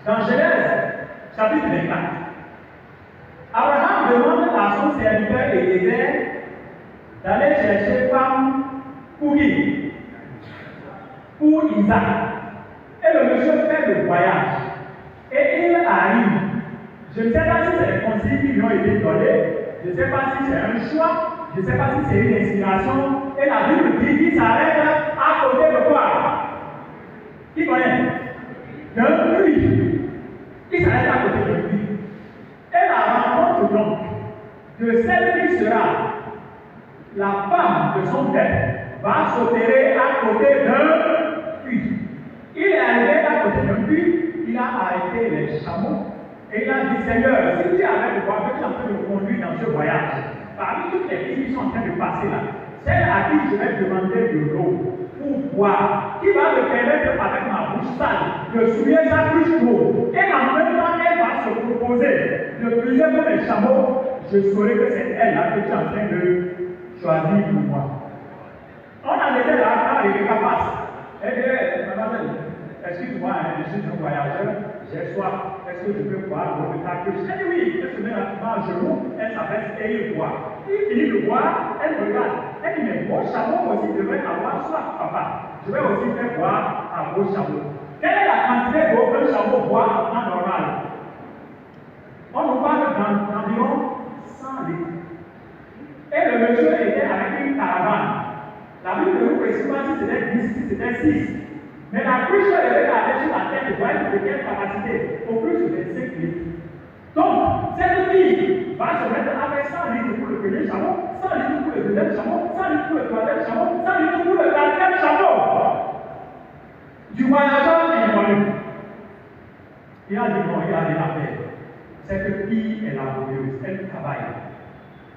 Dans Genèse, chapitre 24, Abraham demande à son serviteur Eliezer d'aller chercher femme pour qui? Pour Isaac. Et le monsieur fait le voyage. Et il arrive. Je ne sais pas si c'est les conseils qui lui ont été donnés. Je ne sais pas si c'est un choix. Je ne sais pas si c'est une inspiration. Et la Bible dit qu'il s'arrête à côté de quoi? Qui connaît? D'un puits. Il s'arrête à côté d'un puits. Et la rencontre donc de celle qui sera la femme de son père va s'opérer à côté d'un puits. Il est arrivé à côté d'un puits, il a arrêté les chameaux et il a dit Seigneur, si tu es avec moi, tu es en train de me conduire dans ce voyage, parmi toutes les filles qui sont en train de passer là, celle à qui je vais demander de l'eau pour boire, qui va me permettre avec ma bouche sale de souiller sa bouche d'eau, et en même temps elle va se proposer de plusieurs comme les chameaux, je saurai que c'est elle là que tu es en train de choisir pour moi. On en était là quand Rebecca passe. Elle dit, mademoiselle, excuse-moi, je suis un voyageur, j'ai soif, est-ce que je peux boire de ta cruche? Elle dit oui, elle se met à genoux, elle s'appelle et il boit. Il finit de boire, elle regarde. Elle dit, mais vos chameaux aussi devraient avoir soif, papa. Je vais aussi faire boire à vos chameaux. Quelle est la quantité d'eau qu'un chameau boit en temps normal? On nous parle d'environ 100 litres. Et le monsieur était avec une caravane. La Bible ne nous précise pas si c'était 10, si c'était 6. Mais la cruche elle avait sur la tête de voir de quelle capacité? Au plus de 25 litres. Donc, cette fille va se mettre avec 100 litres pour le premier chameau, 100 litres pour le deuxième chameau, 100 litres pour le troisième chameau, 100 litres pour le quatrième chameau. Du voyageur inconnu. Il a dit non, il a dit la paix. Cette fille est laborieuse, elle travaille.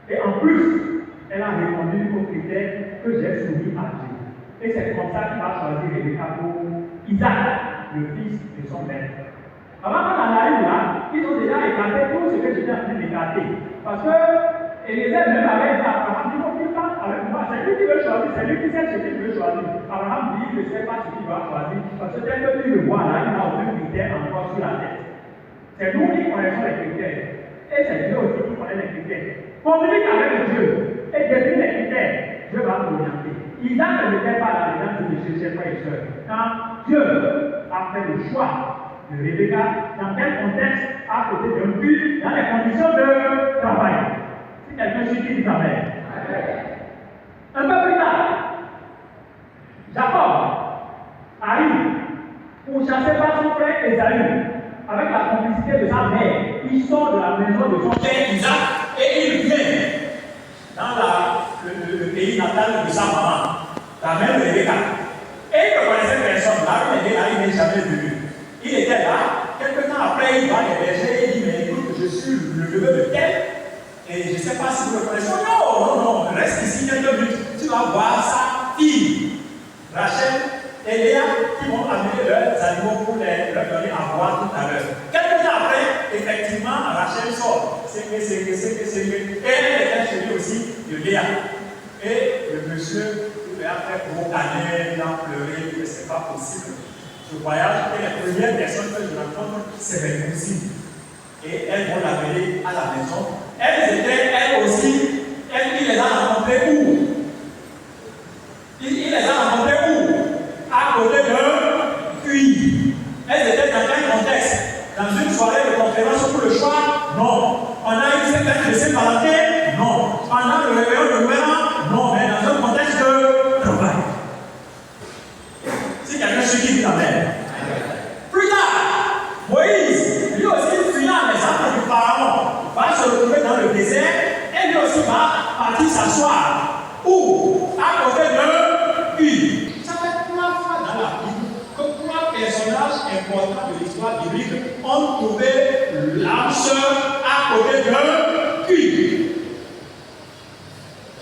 Et en plus, elle a répondu aux critères que j'ai soumis à Dieu. Et c'est comme ça qu'il va choisir Rebecca pour Isaac, le fils de son maître. Avant qu'on en arrive là, ils ont déjà écarté tout ce que j'étais en train d'écarter. Parce que Eliezer même avait dit à Abraham, il faut qu'il parte avec moi. C'est lui qui veut choisir, c'est lui qui sait ce qu'il veut choisir. Abraham dit, il ne sait pas ce qu'il doit choisir. Parce que dès que tu le vois là, il n'a aucun critère encore sur la tête. C'est nous qui connaissons les critères. Et c'est Dieu aussi qui connaît les critères. Communique avec Dieu et définit les critères. Dieu va t'orienter. Isaac ne mettait pas là-dedans de chercher frères et sœurs. Quand Dieu a fait le choix de Rebecca, dans quel contexte? À côté d'un puits, dans les conditions de travail. Si quelqu'un suit qui dit Amen. Un peu plus tard, Jacob arrive pour chasser par son frère Esaü. Avec la complicité de sa mère, il sort de la maison de son père Isaac et il vient dans le pays natal de sa maman, la mère de Rebecca. Et il ne connaissait personne. Là, il n'est jamais venu. Il était là. Quelques temps après, il va les bergers et il dit, mais écoute, je suis le neveu de tel. Et je ne sais pas si vous le connaissez. Non, reste ici quelques minutes. Tu vas voir sa fille, Rachel et Léa, qui vont amener leurs animaux pour leur donner à boire tout à l'heure. Quelques temps après, effectivement, Rachel sort. Et elle était chez lui aussi de Léa. Et le monsieur, il a fait gros câlin, il a pleuré, il dit, c'est pas possible. Ce voyage, et les premières personnes que je rencontre, c'est mes cousines. Et elles vont l'amener à la maison. Elles étaient, elles aussi, il les a rencontrées où? Il les a rencontrées où? À côté d'un puits. Elles étaient dans quel contexte? Dans une soirée de conférence pour le choix? Non. On a eu cette de Saint-Valentin? Non. Pendant le réveillon de Nouvel An? Non. Mais dans un contexte de travail. Si quelqu'un suit qui dit Amen. Plus tard, Moïse, lui aussi fuyant les arbres du Pharaon, va se retrouver dans le désert et lui aussi va partir s'asseoir. Où? À côté de puits. Ça fait 3 fois dans la Bible que 3 personnages importants de l'histoire biblique ont trouvé l'âme sœur à côté de puits.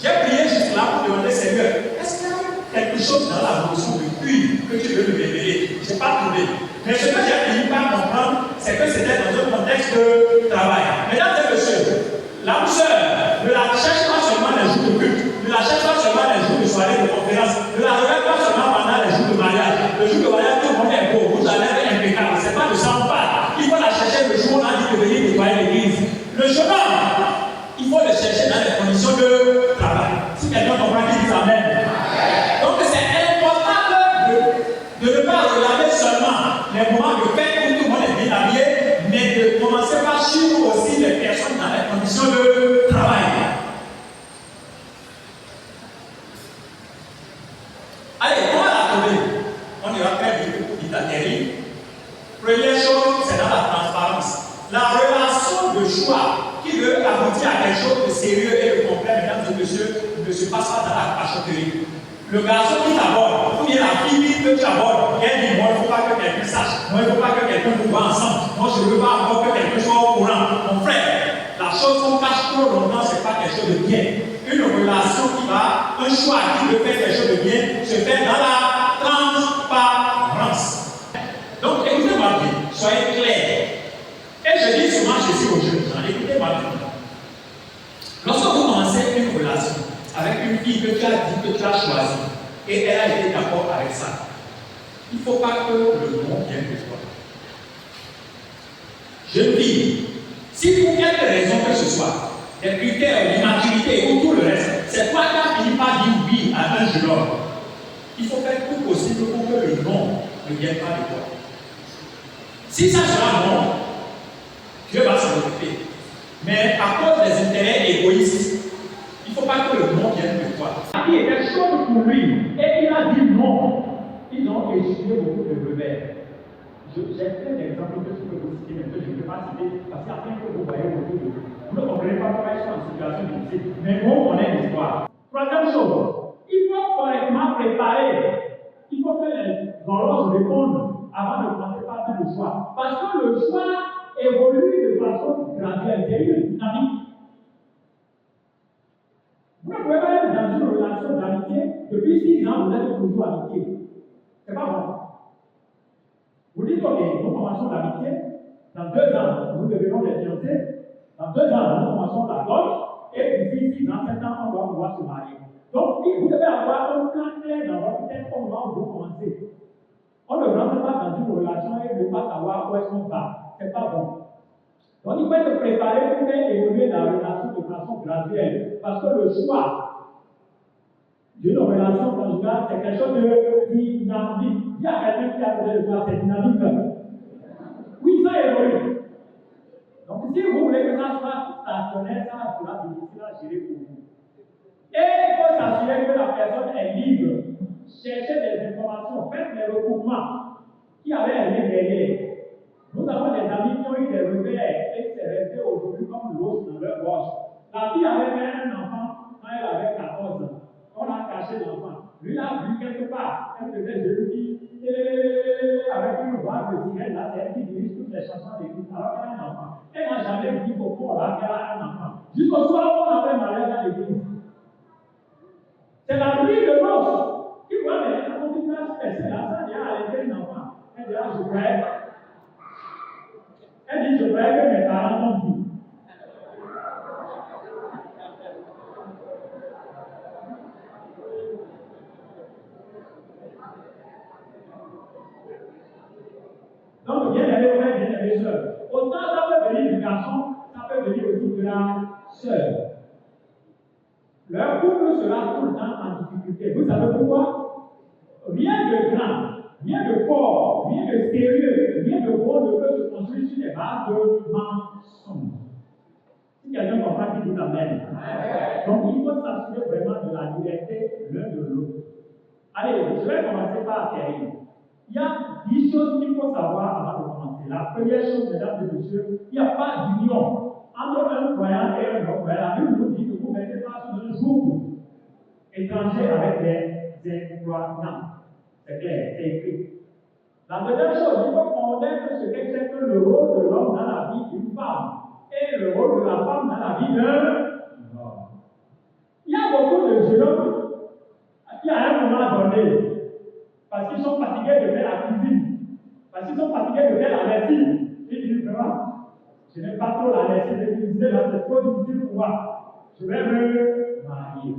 J'ai prié jusque là pour demander Seigneur, est-ce qu'il y a quelque chose dans la notion de puits que tu veux me révéler? Je n'ai pas trouvé. Mais ce que j'ai fini par comprendre, c'est que c'était dans un contexte de travail. Mesdames et messieurs, l'âme sœur ne la cherche pas seulement les jours de culte, ne la cherche pas seulement les jours de soirée de conférence, ne la regarde pas seulement pendant les jours de mariage. Le jour de mariage, tout le monde est beau, vous allez être impeccable. Ce n'est pas de ça on parle. Il quelqu'un comprend qui dit Amen. Donc c'est important de ne pas regarder seulement les moments de fête où tout le monde est bien habillé, mais de commencer par suivre aussi les personnes dans les conditions de travail. Allez, on va la trouver. On ira très vite atterrir. Première chose, c'est dans la transparence. La relation de choix qui veut aboutir à quelque chose de sérieux et de complet, mesdames et messieurs, ne se passe pas dans la cachotterie. Le garçon qui t'aborde, ou bien la fille que tu abordes, elle dit moi, il ne faut pas que quelqu'un sache, moi, il ne faut pas que quelqu'un nous voit ensemble, moi, je ne veux pas encore que quelqu'un soit au courant. Mon frère, la chose qu'on cache trop longtemps, ce n'est pas quelque chose de bien. Une relation qui va, un choix qui veut faire quelque chose de bien, se fait dans la transparence. Donc, écoutez-moi bien, soyez clairs. Et je dis souvent, je suis aux jeunes gens, écoutez-moi bien. Lorsque vous commencez une relation avec une fille que tu as dit, que tu as choisie, et elle a été d'accord avec ça, il ne faut pas que le monde vienne de toi. Jeune fille, si pour quelque raison que ce soit, des critères d'immaturité ou tout le reste, c'est toi qui as fini par dire oui à un jeune homme, il faut faire tout possible pour que le non ne vienne pas de toi. Si ça sera non, Dieu va s'en occuper. Mais à cause des intérêts égoïstes, il ne faut pas que le non vienne de toi. Il était chaud pour lui et il a dit non. Ils ont échoué beaucoup de rebelles. J'ai plein d'exemples que je peux vous citer, mais que je ne peux pas citer parce qu'après que vous voyez autour de vous, vous ne comprenez pas pourquoi ils sont en situation difficile. Mais on connaît l'histoire. Troisième chose, il faut correctement préparer. Il faut que les horloges répondent avant de commencer par faire le choix. Parce que le choix évolue de façon graduelle. C'est une dynamique. Vous ne pouvez pas être dans une relation d'amitié. Depuis 6 ans, vous êtes toujours amitié. C'est pas bon. Vous dites, ok, nous commençons l'amitié. Dans 2 ans, nous devenons des fiancés. Dans 2 ans, nous commençons la dot. Et d'ici 6 ans, 7 ans, on doit pouvoir se marier. Donc, vous devez avoir un plan clair dans votre tête comment vous commencez. On ne rentre pas dans une relation et ne pas savoir où est-ce qu'on va. C'est pas bon. Donc, il faut être préparé pour faire évoluer la relation de façon graduelle. Parce que le choix d'une relation conjugale, c'est quelque chose de dynamique. Il y a quelqu'un qui a besoin de voir, c'est dynamique. Oui, ça évolue. Donc, si vous voulez que ça soit stationnaire, ça sera difficile à gérer pour vous. Et il faut s'assurer que la personne est libre. Cherchez des informations, faites les recoupements qui avaient rien derrière. Nous avons des amis qui ont eu des revers et qui sont restés aujourd'hui comme l'os dans leur gorge. La fille avait fait un enfant quand elle avait 14 ans. On a caché l'enfant. Lui l'a vu quelque part. Elle faisait de lui avec une voix de sirène. Là, c'est elle qui dirige toutes les chansons d'église alors qu'elle a un enfant. Elle n'a jamais dit pourquoi là qu'elle a un enfant. Jusqu'au soir où on avait marié dans l'église. C'est la nuit de noces. Qui voit mais on continue à se passer là, ça vient à l'été un enfant. Elle dit, je voudrais. Elle dit, je voudrais que mes parents m'ont dit. Donc, bien aimé frère, bien aimé soeur. Autant ça peut venir du garçon, ça peut venir aussi de la sœur. Leur couple sera tout le temps en difficulté. Vous savez pourquoi? Rien de grand, rien de fort, rien de sérieux, rien de bon ne peut se construire sur des bases de mensonges. Si quelqu'un comprend qu'il dit Amen. Donc il faut s'assurer vraiment de la liberté l'un de l'autre. Allez, je vais commencer par atterrir. Il y a 10 choses qu'il faut savoir avant de commencer. La première chose, mesdames et messieurs, il n'y a pas d'union entre un croyant et un non-croyant. La Bible nous dit que vous ne mettez pas sur un jour étranger avec des incroyants. C'est clair, c'est écrit. La deuxième chose, il faut connaître ce qu'est que le rôle de l'homme dans la vie d'une femme et le rôle de la femme dans la vie d'un homme. Il y a beaucoup de jeunes hommes qui, à un moment donné, parce qu'ils sont fatigués de faire la cuisine, parce qu'ils sont fatigués de faire la lessive, ils disent vraiment, je n'aime pas trop la lessive de cuisiner, là c'est trop difficile pour moi. Je vais me marier.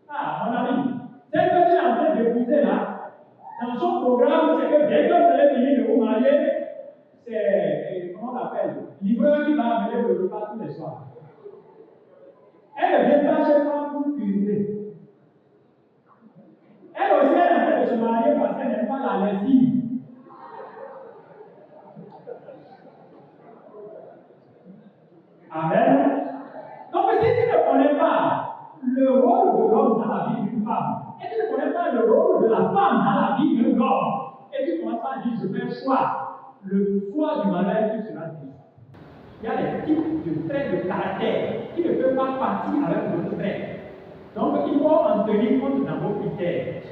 Ah, mon ami, celle que tu es en train d'épouser là, dans son programme, c'est que dès que vous allez finir de vous marier, c'est, comment on l'appelle, livreur qui va amener le repas tous les soirs. Elle ne vient pas chez toi pour cuisiner. la lessive. Amen. Donc, si tu ne connais pas le rôle de l'homme dans la vie d'une femme, et tu ne connais pas le rôle de la femme dans la vie d'un homme, et tu commences à dire, je fais un choix, le choix du malheur, tu seras dit. Il y a des types de traits de caractère qui ne peuvent pas partir avec votre trait. Donc, il faut en tenir compte dans vos critères.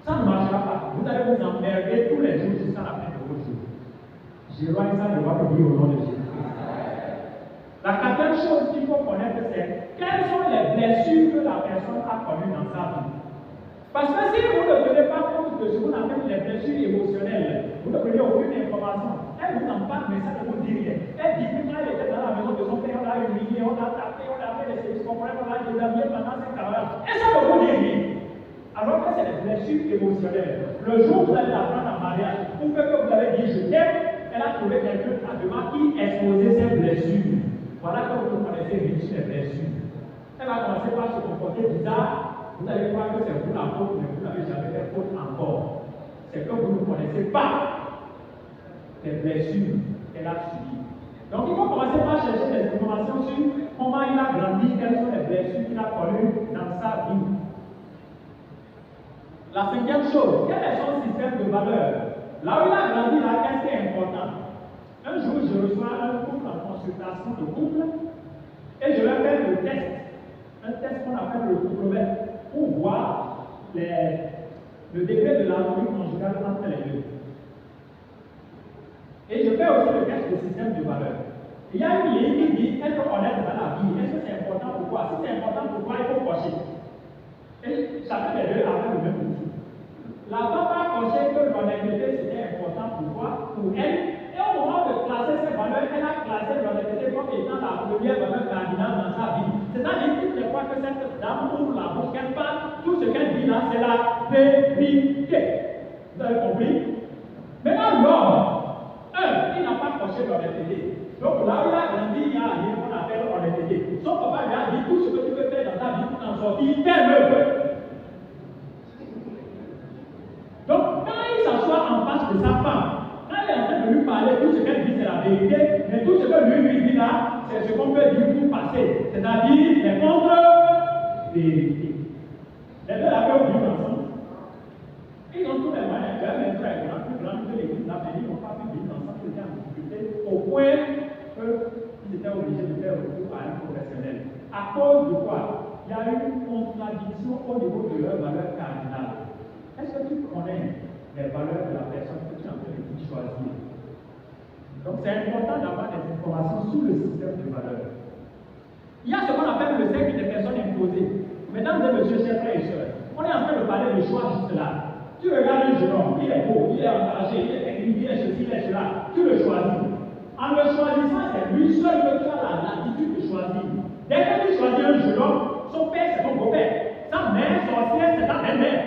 Ça ne marchera pas. Vous allez vous emmerder tous les jours jusqu'à la fin de vos jours. J'éloigne ça de votre vie au nom de Jésus. La quatrième chose qu'il faut connaître, c'est quelles sont les blessures que la personne a connues dans sa vie. Parce que si vous ne tenez pas compte de ce qu'on appelle les blessures émotionnelles, vous ne prenez aucune information. Elle vous en parle, mais ça ne vous dit rien. Elle dit que quand elle était dans la maison de son père, on l'a humilié, on l'a tapé, on l'a fait des services corporels, on l'a déshabillé pendant 5 ans. Et ça ne vous dit rien. Alors que c'est des blessures émotionnelles. Le jour où vous allez la prendre en mariage, pour que vous avez dit je t'aime, elle a trouvé quelqu'un à demain qui exposait ses blessures. Voilà que vous connaissez vite les blessures. Elle va commencer par se comporter bizarre. Vous allez croire que c'est vous la faute, mais vous n'avez jamais fait faute encore. C'est que vous ne connaissez pas les blessures qu'elle a subies. Donc il faut commencer par chercher des informations sur comment il a grandi, quelles sont les blessures qu'il a connues dans sa vie. La cinquième chose, quel est son système de valeurs? Là où il a grandi, là, qu'est-ce qui est important? Un jour, je reçois un couple en consultation de couple et je leur fais le test. Un test qu'on appelle le couplomètre pour voir le degré de l'harmonie conjugale entre les deux. Et je fais aussi le test de système de valeurs. Il y a une ligne qui dit être honnête dans la vie. Est-ce que c'est important pour toi? Si c'est important pour toi, il faut cocher. Et chacun des deux avait le même outil. La femme a coché que l'honnêteté c'était important pour toi, pour elle. Et au moment de classer ses valeurs, elle a classé l'honnêteté comme étant la première valeur cardinale dans sa vie. C'est-à-dire toutes les fois que cette dame ouvre la bouche, qu'elle parle, tout ce qu'elle dit là, c'est la vérité. Vous avez compris? Maintenant, l'homme, il n'a pas coché l'honnêteté. Donc là où il a grandi, il y a rien qu'on appelle honnêteté. Son papa lui a dit tout ce que tu veux faire dans ta vie pour t'en sortir, fais-le. Donc quand il s'assoit en face de sa femme, quand il est en train de lui parler, tout ce qu'elle dit c'est la vérité, mais tout ce que lui dit là, c'est ce qu'on peut dire pour passer. C'est-à-dire les contre-vérités. Les deux là-bas vivent ensemble. Ils ont tous les moyens, même frères, plus grands que l'église, là, mais ils n'ont pas pu vivre ensemble, ils étaient en difficulté, au point qu'ils étaient obligés de faire recours à un professionnel. À cause de quoi? Il y a eu une contradiction au niveau de leurs valeurs cardinales. Est-ce que tu connais les valeurs de la personne que tu es en train de choisir? Donc c'est important d'avoir des informations sur le système de valeurs. Il y a ce qu'on appelle le cercle des personnes imposées. Mesdames et messieurs, chers frères et sœurs, on est en train de parler de choix juste là. Tu regardes un jeune homme, il est beau, il est engagé, il est technique, il est ceci, il est cela. Tu le choisis. En le choisissant, c'est lui seul que tu as l'attitude de choisir. Dès que tu choisis un jeune homme, son père c'est ton beau-père. Sa mère sorcière c'est ta belle-mère.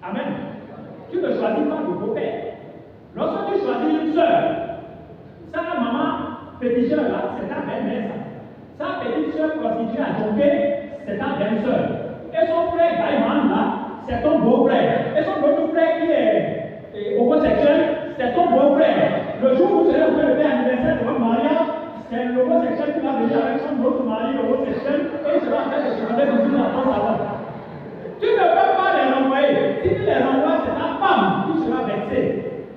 Amen. Tu ne choisis pas le beau-père. Lorsque tu choisis une sœur, sa maman féticheur là, c'est ta belle-mère. Sa petite sœur constituée à jonquer, c'est ta belle-sœur. Et son frère Gaïman là, c'est ton beau-frère. Et son beau-frère qui est homosexuel, c'est ton beau-frère. Le jour où vous serez en train de faire l'anniversaire de votre mariage, c'est l'homosexuel qui va venir avec son autre mari homosexuel et il sera en train de se demander de dans ton salon. Tu ne peux pas les renvoyer. Si tu les renvoies, c'est ta femme qui sera vexée.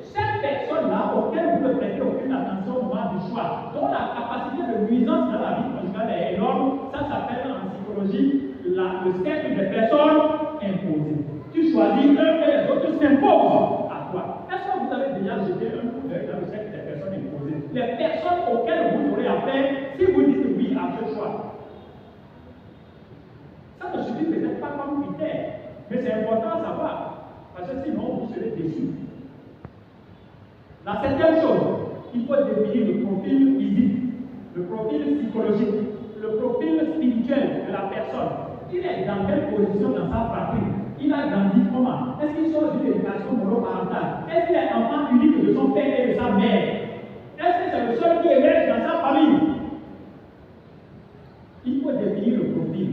Cette personne-là, auquel vous ne prêtez aucune attention au moment du choix, dont la capacité de nuisance dans la vie conjugale est énorme, ça s'appelle en psychologie le cercle des personnes imposées. Tu choisis un et les autres s'imposent à toi. Est-ce que vous avez déjà jeté un coup d'œil dans le cercle des personnes imposées? Les personnes auxquelles vous aurez affaire si vous dites oui à ce choix. Ça ne suffit peut-être pas comme critère, mais c'est important à savoir, parce que sinon vous serez déçus. La septième chose, il faut définir le profil physique, le profil psychologique, le profil spirituel de la personne. Il est dans quelle position dans sa fratrie? Il a grandi comment? Est-ce qu'il sort d'une éducation monoparentale? Est-ce qu'il est enfant unique de son père et de sa mère? Est-ce que c'est le seul qui émerge dans sa famille? Il faut définir le profil.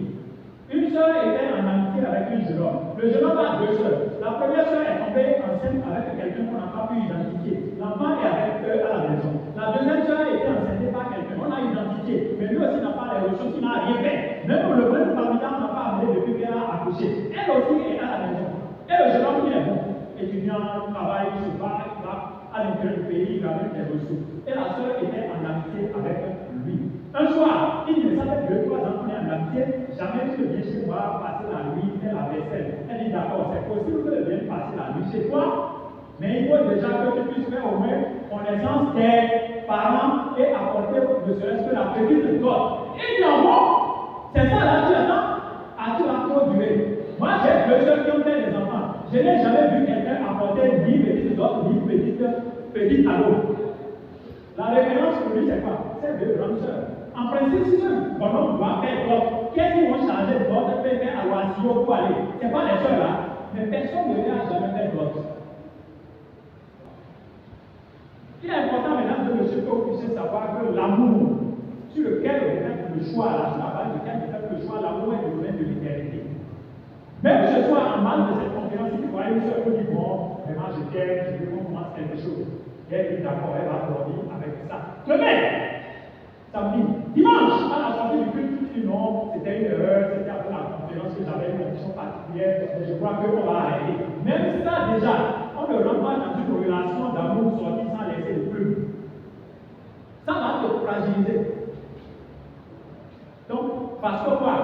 Une sœur était en amitié avec un jeune homme. Le jeune homme a deux sœurs. La première sœur est tombée enceinte avec quelqu'un qu'on n'a pas pu identifier. L'enfant est avec eux à la maison. La deuxième sœur était enceinte par quelqu'un. On a identifié. Mais lui aussi n'a pas les ressources, il n'a rien fait. Même le même familial n'a pas amené depuis qu'elle a accouché. Elle aussi est à la maison. Et le jeune homme, il est bon. Étudiant, travaille, il se bat, il va à l'intérieur du pays, il ramène des ressources. Et la sœur était en amitié avec lui. Un soir, il ne savait que 2-3 ans qu'on est en amitié, jamais tu ne viens chez moi passer la nuit, faire la vaisselle. Elle dit d'accord, c'est possible que je vienne passer la nuit chez toi, mais il faut déjà que tu puisses faire au moins connaissance des parents et apporter ne serait-ce que la petite dot. Et il dit bon, c'est ça là, tu attends, tu vas trop durer. Moi j'ai deux sœurs qui ont fait des enfants. Je n'ai jamais vu quelqu'un apporter ni petite dot, ni petite ado. La référence pour lui, c'est quoi? C'est deux grandes sœurs. En principe, si un bonhomme doit faire d'autres, qu'est-ce qu'ils vont changer d'autres et faire à l'oisillon pour aller? Ce n'est pas les sœurs là, mais personne ne n'a jamais fait d'autres. Il est important, mesdames et messieurs, que vous puissiez savoir que l'amour, sur lequel vous faites le choix, là, sur la base duquel vous faites le choix, l'amour est le domaine de l'éternité. Même ce soir, en mal de cette conférence, si vous voyez une sœur vous dit bon, vraiment je t'aime, je veux qu'on commence quelque chose. Elle dit d'accord, elle va dormir avec ça. Demain, samedi, dimanche, à la sortie du culte, tu dis non, c'était une erreur, c'était après la conférence que j'avais une option particulière, mais je crois qu'on va arrêter. Même ça déjà, on ne rentre pas dans une relation d'amour sortie sans laisser le plus. Ça va te fragiliser. Donc, parce que quoi?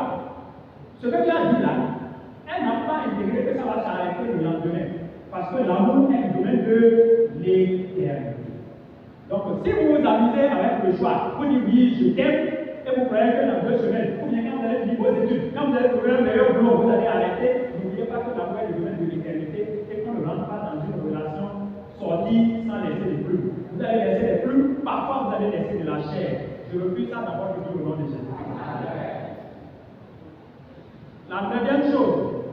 Ce que tu as dit là, elle n'a pas intégré que ça va s'arrêter le lendemain. Parce que l'amour est le domaine de l'éternité. Donc, si vous vous amusez avec le choix, vous dites oui, je t'aime, et vous croyez que dans 2 semaines, ou bien quand vous allez finir vos études, quand vous allez trouver un meilleur boulot, vous allez arrêter, n'oubliez pas que l'amour est le domaine de l'éternité et qu'on ne rentre pas dans une relation sortie sans laisser des plumes. Vous allez laisser des plumes, parfois vous allez laisser de la chair. Je refuse ça dans votre vie au nom de Jésus. La deuxième chose,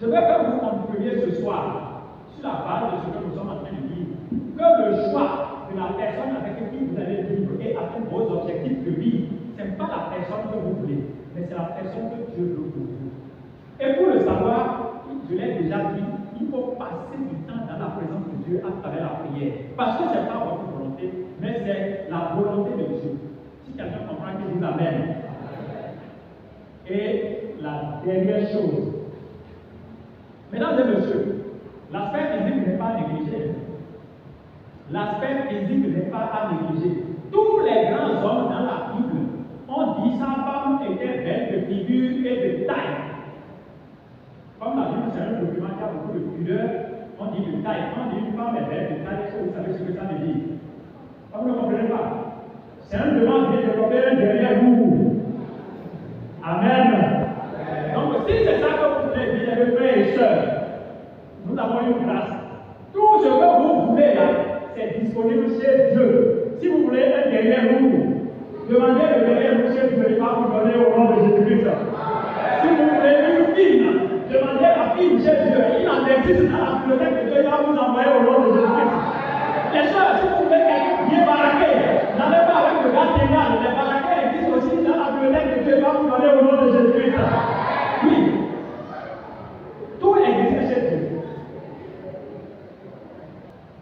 je veux que vous compreniez ce soir, sur la base de ce que nous sommes en train de dire, que le choix de la personne avec qui vous allez vivre et atteindre vos objectifs de vie, ce n'est pas la personne que vous voulez, mais c'est la personne que Dieu veut pour vous. Et pour le savoir, je l'ai déjà dit, il faut passer du temps dans la présence de Dieu à travers la prière. Parce que ce n'est pas votre volonté, mais c'est la volonté de Dieu. Si quelqu'un comprend, qu'il dise Amen. Et la dernière chose, mesdames et messieurs, l'aspect physique n'est pas négligé. L'aspect physique n'est pas à négliger. Tous les grands hommes dans la Bible ont dit sa femme était belle de figure et de taille. Comme la Bible, c'est un document qui a beaucoup de pudeur, on dit de taille. On dit une femme est belle de taille, est-ce que vous savez ce que ça veut dire? Vous ne comprenez pas? C'est un demande de développer un derrière vous. Amen. Donc, si c'est ça que vous voulez dire, mes frères et sœurs, nous avons une grâce. Tout ce que vous voulez là, c'est disponible chez Dieu. Si vous voulez un derrière vous, demandez le derrière vous chez Dieu, il va vous donner au nom de Jésus-Christ. Si vous voulez une fille, demandez la fille chez Dieu. Il en existe dans la bibliothèque de Dieu, il va vous envoyer au nom de Jésus-Christ. Les sœurs, si vous voulez quelqu'un bien baraqué, n'allez pas avec le gars ténal. Les baraqués existent aussi dans la bibliothèque de Dieu, il va vous donner au nom de Jésus-Christ. Oui. Tout existe chez Dieu.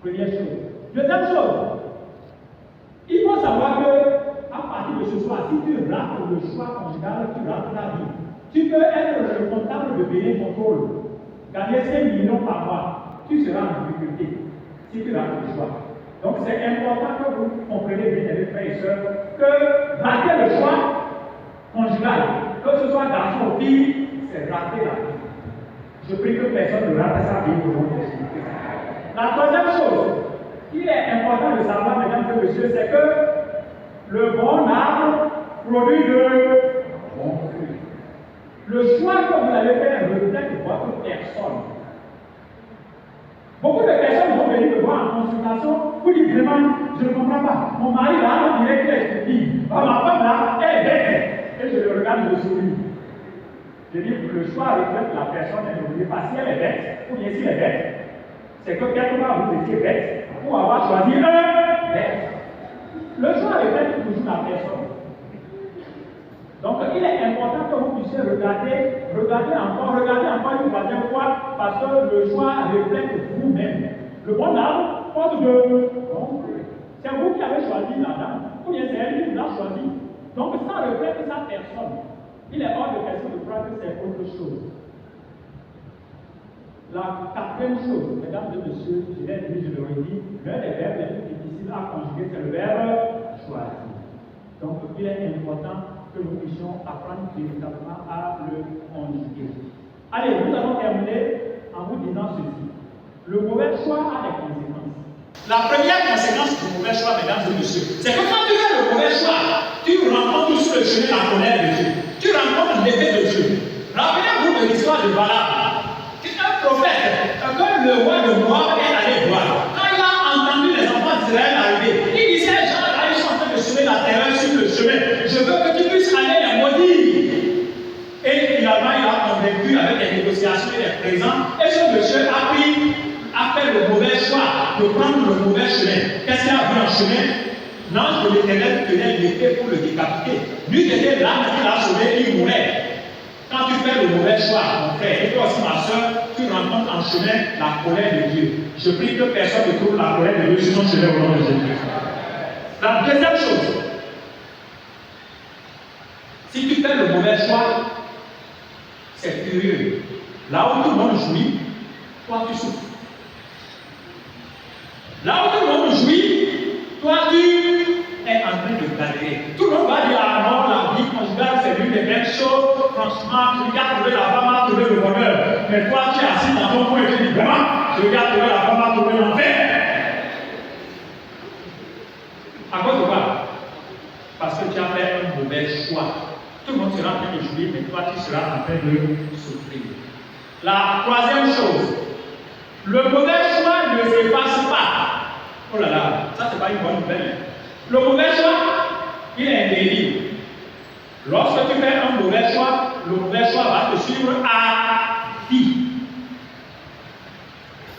Première chose. Deuxième chose, il faut savoir que, à partir de ce soir, si tu rates le choix conjugal, tu rates ta vie. Tu peux être le comptable de Bénin Contrôle, gagner 5 millions par mois, tu seras en difficulté si tu rates le choix. Donc c'est important que vous compreniez bien, les frères et sœurs, que rater le choix conjugal, que ce soit garçon ou fille, c'est rater la vie. Je prie que personne ne rate sa vie au nom de Jésus. La troisième chose, qu'il est important de savoir, mesdames et messieurs, c'est que le bon arbre produit de bons fruits. Le choix que vous allez faire reflète votre personne. Beaucoup de personnes vont venir me voir en consultation pour dire vraiment, je ne comprends pas. Mon mari là, on dirait qu'il est stupide. Ma femme là, elle est bête. Et je le regarde, je souris. Je dis que le choix reflète la personne, et n'oubliez pas si elle est bête, ou bien si elle est bête. C'est que quelque part vous étiez bête pour avoir choisi un bête. Le choix reflète toujours la personne. Donc il est important que vous puissiez regarder encore une troisième fois, parce que le choix reflète vous-même. Le bon arbre porte de bon fruit. C'est vous qui avez choisi la dame, ou bien c'est elle qui vous a choisi. Donc ça reflète sa personne. Il est hors de question de croire que c'est autre chose. La quatrième chose, mesdames et messieurs, je l'ai dit, je l'aurais dit, l'un des verbes les plus difficiles à conjuguer, c'est le verbe choisir. Donc il est important que nous puissions apprendre véritablement à le conjuguer. Allez, nous allons terminer en vous disant ceci. Le mauvais choix a des conséquences. La première conséquence du mauvais choix, mesdames et messieurs, c'est que quand tu fais le mauvais choix, tu rencontres sur le chemin la colère de Dieu. Tu rencontres l'épée de Dieu. Rappelez-vous de l'histoire de Balaam. C'est un prophète que le roi de Moab est allé voir. Quand il a entendu les enfants d'Israël arriver, il disait, les gens là, ils sont en train de semer la terreur sur le chemin. Je veux que tu puisses aller les maudire. Et finalement, il a convaincu avec les négociations et les présents. Et ce monsieur a fait le mauvais choix de prendre le mauvais chemin. Qu'est-ce qu'il a vu en chemin? L'ange de l'Éternel tenait l'épée pour le décapiter. Lui qui était là, quand il a sauvé, il mourait. Quand tu fais le mauvais choix, mon frère, et toi aussi ma soeur, tu rencontres en chemin la colère de Dieu. Je prie que personne ne trouve la colère de Dieu sur son chemin au nom de Jésus. La deuxième chose, si tu fais le mauvais choix, c'est curieux. Là où tout le monde jouit, toi tu souffres. Là où tout le monde jouit, toi tu es en train de galérer. Tout le monde va dire, ah non, la vie conjugale c'est l'une des belles choses. Franchement, tu regardes trouver la femme à trouver le bonheur. Mais toi tu es assis dans ton coin et tu dis, vraiment, je regarde trouver la femme à trouver l'enfer. À cause de quoi? Parce que tu as fait un mauvais choix. Tout le monde sera en train de jouir, mais toi tu seras en train de souffrir. La troisième chose, le mauvais choix ne s'efface pas. Oh là là, ça c'est pas une bonne nouvelle. Le mauvais choix, il est indélébile. Lorsque tu fais un mauvais choix, le mauvais choix va te suivre à vie.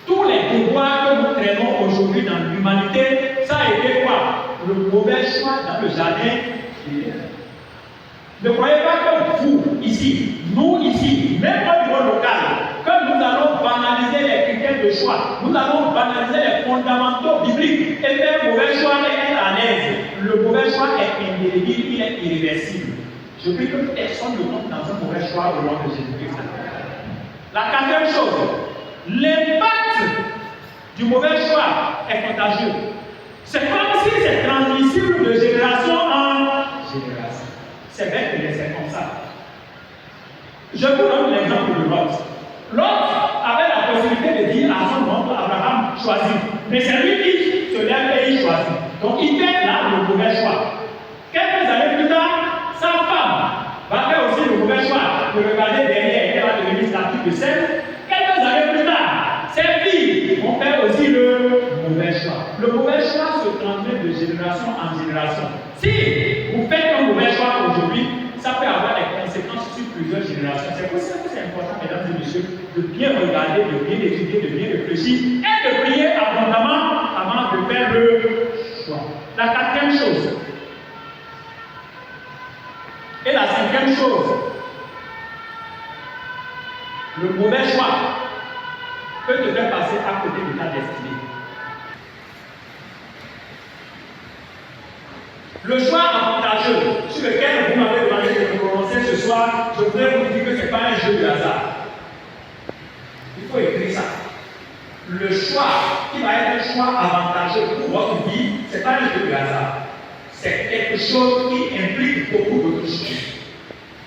Tous les pouvoirs que nous traînons aujourd'hui dans l'humanité, ça a été quoi? Le mauvais choix dans le jardin. Ne croyez pas que vous, ici, nous ici, même au niveau local, que nous allons banaliser les critères de choix, nous allons banaliser les fondamentaux bibliques et faire un mauvais choix et être à l'aise. Le mauvais choix est indélébile, il est irréversible. Je prie que personne ne tombe dans un mauvais choix au nom de Jésus-Christ. La quatrième chose, l'impact du mauvais choix est contagieux. C'est comme si c'est transmissible de génération en génération. C'est vrai que c'est comme ça. Je vous donne l'exemple de Lot. Lot avait la possibilité de dire à son oncle Abraham, choisis. Mais c'est lui qui se lève et il choisit. Donc il fait là le mauvais choix. Quelques années plus tard, sa femme va faire aussi le mauvais choix de regarder derrière, elle va devenir statue de scène. Quelques années plus tard, ses filles vont faire aussi le mauvais choix. Le mauvais choix se transmet de génération en génération. Si vous faites un mauvais choix aujourd'hui, ça peut avoir des conséquences sur plusieurs générations. C'est pour ça que c'est important, mesdames et messieurs, de bien regarder, de bien étudier, de bien réfléchir et de prier abondamment avant de faire le choix. La quatrième chose. Et la cinquième chose, le mauvais choix peut te faire passer à côté de ta destinée. Le choix avantageux sur lequel vous m'avez demandé de me prononcer ce soir, je voudrais vous dire que ce n'est pas un jeu de hasard. Il faut écrire ça. Le choix qui va être un choix avantageux pour votre vie, ce n'est pas un jeu de hasard. C'est quelque chose qui implique beaucoup d'autres choses.